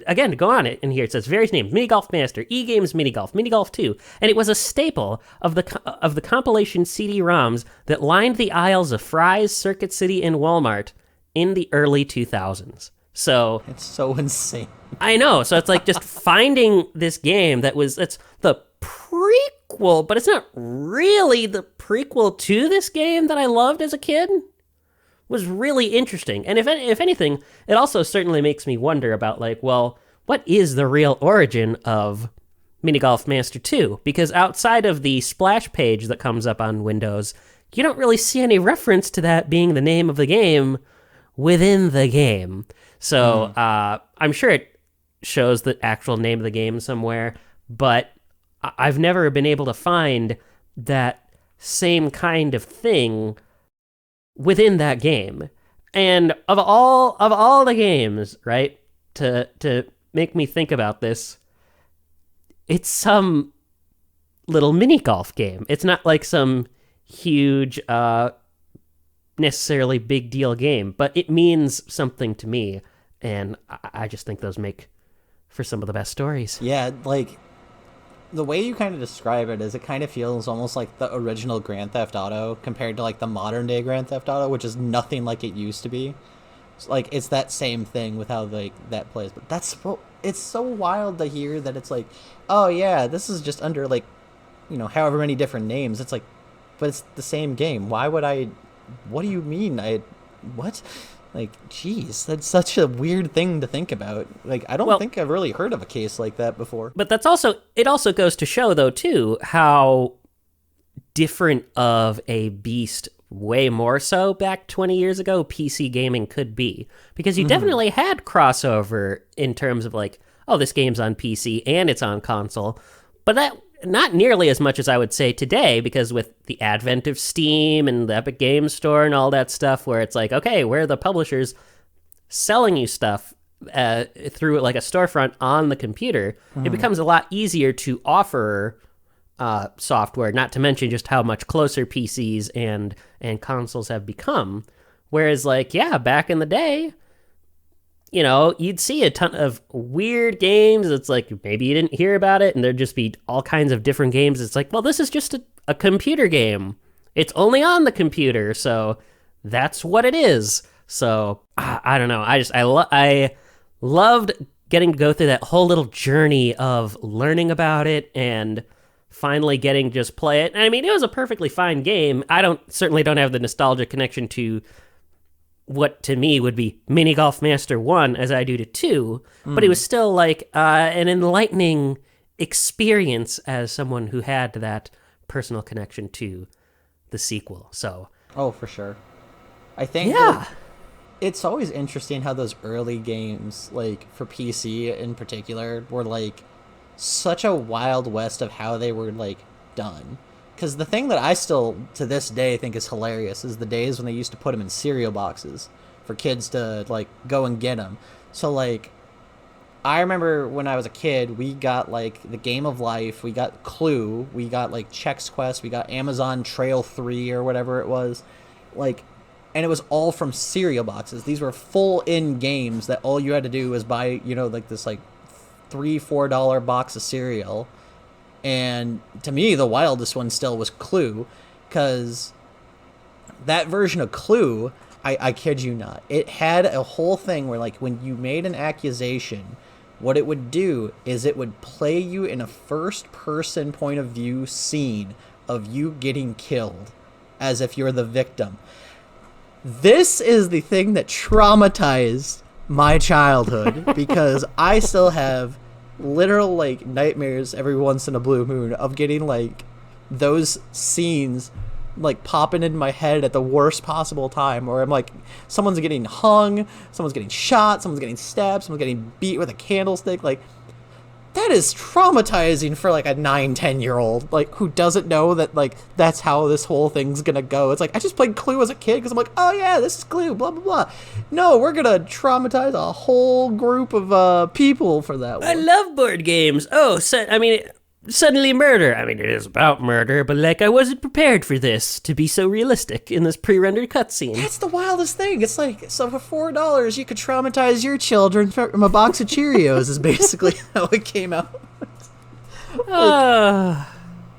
again, to go on it in here, it says various names: Mini Golf Master, eGames Mini Golf, Mini Golf 2, and it was a staple of the compilation CD-ROMs that lined the aisles of Fry's, Circuit City, and Walmart in the early 2000s. So it's so insane. I know. So it's like just finding this game it's the prequel, but it's not really the prequel to this game that I loved as a kid, was really interesting. And if anything, it also certainly makes me wonder about, like, well, what is the real origin of Mini Golf Master 2? Because outside of the splash page that comes up on Windows, you don't really see any reference to that being the name of the game within the game. So I'm sure it shows the actual name of the game somewhere, but I've never been able to find that same kind of thing within that game. And of all the games, right, to make me think about this, it's some little mini golf game. It's not like some huge necessarily big deal game, but it means something to me, and I just think those make for some of the best stories. Yeah, like, the way you kind of describe it is it kind of feels almost like the original Grand Theft Auto compared to, like, the modern day Grand Theft Auto, which is nothing like it used to be. It's like, it's that same thing with how, like, that plays. But it's so wild to hear that it's like, oh yeah, this is just under, like, you know, however many different names. It's like, but it's the same game. Why would what do you mean? What? Like, geez, that's such a weird thing to think about. Like, I don't think I've really heard of a case like that before. But it also goes to show, though, too, how different of a beast, way more so back 20 years ago, PC gaming could be. Because you definitely had crossover in terms of, like, oh, this game's on PC and it's on console. But that not nearly as much as I would say today, because with the advent of Steam and the Epic Games Store and all that stuff, where it's like, okay, where are the publishers selling you stuff through, like, a storefront on the computer, it becomes a lot easier to offer software, not to mention just how much closer PCs and consoles have become. Whereas, like, yeah, back in the day, you know, you'd see a ton of weird games. It's like, maybe you didn't hear about it, and there'd just be all kinds of different games. It's like, well, this is just a computer game. It's only on the computer, so that's what it is. So, I don't know. I loved getting to go through that whole little journey of learning about it and finally getting just play it. And I mean, it was a perfectly fine game. Certainly don't have the nostalgia connection to what to me would be Mini Golf Master 1 as I do to 2, but it was still like an enlightening experience as someone who had that personal connection to the sequel. So, oh, for sure. I think It's always interesting how those early games, like for PC in particular, were like such a wild west of how they were like done. Because the thing that I still to this day think is hilarious is the days when they used to put them in cereal boxes for kids to like go and get them. So like I remember when I was a kid, we got like the Game of Life, we got Clue, we got like Chex Quest, we got Amazon Trail 3 or whatever it was. Like, and it was all from cereal boxes. These were full in games that all you had to do was buy, you know, like this like $3-4 box of cereal. And to me, the wildest one still was Clue, because that version of Clue, I kid you not, it had a whole thing where like when you made an accusation, what it would do is it would play you in a first person point of view scene of you getting killed as if you're the victim. This is the thing that traumatized my childhood because I still have literal like nightmares every once in a blue moon of getting like those scenes like popping in my head at the worst possible time, where I'm like, someone's getting hung, someone's getting shot, someone's getting stabbed, someone's getting beat with a candlestick. Like, that is traumatizing for like a 9-10-year-old like who doesn't know that like that's how this whole thing's gonna go. It's like, I just played Clue as a kid because I'm like, oh yeah, this is Clue, blah blah blah. No, we're gonna traumatize a whole group of people for that one. I love board games. Oh, so, I mean, suddenly murder. I mean, it is about murder, but like I wasn't prepared for this to be so realistic in this pre-rendered cutscene. That's the wildest thing. It's like, so for $4 you could traumatize your children from a box of Cheerios is basically how it came out.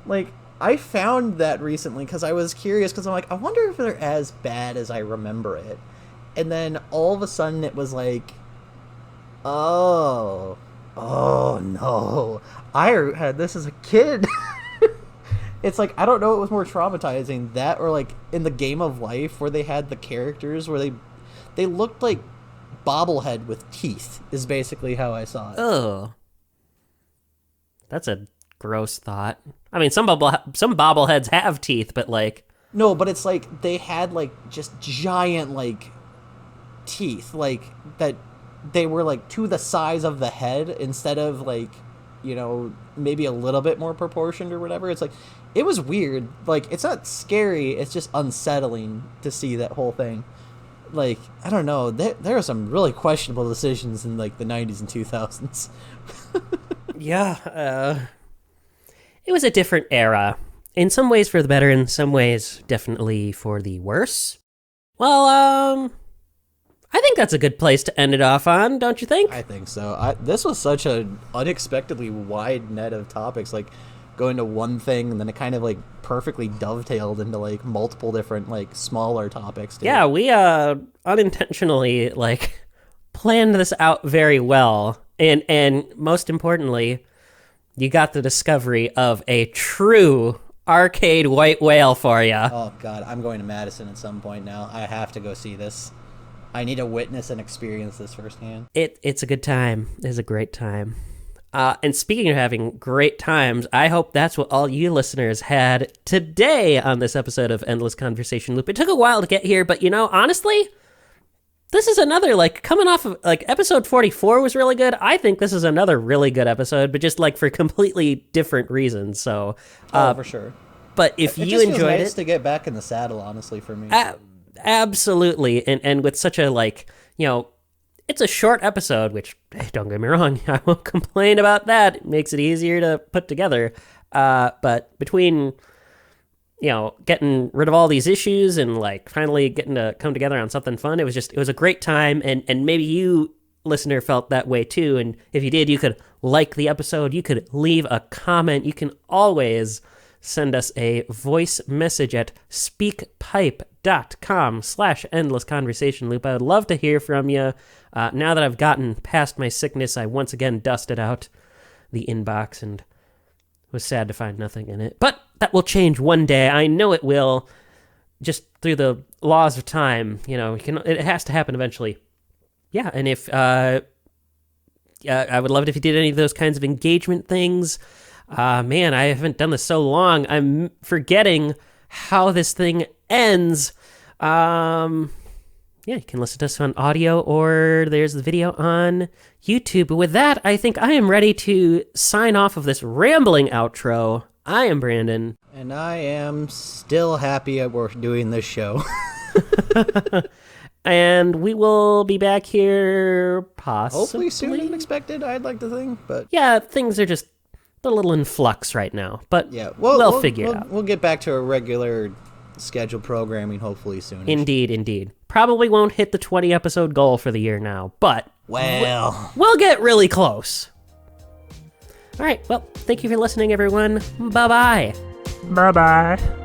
Like, I found that recently because I was curious, because I'm like, I wonder if they're as bad as I remember it. And then all of a sudden it was like, oh no, I had this as a kid. It's like, I don't know what was more traumatizing, that or like in the Game of Life where they had the characters where they looked like bobblehead with teeth is basically how I saw it. Oh, that's a gross thought. I mean, some bobbleheads have teeth, but like, no, but it's like they had like just giant like teeth, like that they were like to the size of the head instead of like, you know, maybe a little bit more proportioned or whatever. It's like, it was weird. Like, it's not scary, it's just unsettling to see that whole thing. Like, I don't know, there are some really questionable decisions in like the 90s and 2000s. Yeah, it was a different era. In some ways for the better, in some ways definitely for the worse. Well, I think that's a good place to end it off on, don't you think? I think so. This was such an unexpectedly wide net of topics, like going to one thing and then it kind of like perfectly dovetailed into like multiple different like smaller topics. Too. Yeah, we unintentionally like planned this out very well, and most importantly, you got the discovery of a true arcade white whale for you. Oh god, I'm going to Madison at some point now. I have to go see this. I need to witness and experience this firsthand. It's a good time. It's a great time. And speaking of having great times, I hope that's what all you listeners had today on this episode of Endless Conversation Loop. It took a while to get here, but you know, honestly, this is another, like, coming off of, like, episode 44 was really good. I think this is another really good episode, but just, like, for completely different reasons, so. For sure. But if it you just enjoyed feels nice it. to get back in the saddle, honestly, for me. Absolutely. And with such a, like, you know, it's a short episode, which, don't get me wrong, I won't complain about that. It makes it easier to put together. But between, you know, getting rid of all these issues and, like, finally getting to come together on something fun, it was a great time. And maybe you, listener, felt that way too. And if you did, you could like the episode. You could leave a comment. You can always send us a voice message at speakpipe.com/endlessconversationloop. I would love to hear from you. Now that I've gotten past my sickness, I once again dusted out the inbox and was sad to find nothing in it. But that will change one day. I know it will. Just through the laws of time, you know, it has to happen eventually. Yeah, and if I would love it if you did any of those kinds of engagement things. Man, I haven't done this so long. I'm forgetting how this thing ends. Yeah, Yeah, you can listen to us on audio, or there's the video on YouTube. But with that, I think I am ready to sign off of this rambling outro. I am Brandon. And I am still happy we're doing this show. And we will be back here possibly. Hopefully sooner than expected, I'd like to think. But yeah, things are just a little in flux right now. But yeah, we'll figure it out. We'll get back to a regular scheduled programming hopefully soon. Indeed. Probably won't hit the 20 episode goal for the year now, but we'll get really close. All right, well, thank you for listening, everyone. Bye-bye. Bye-bye.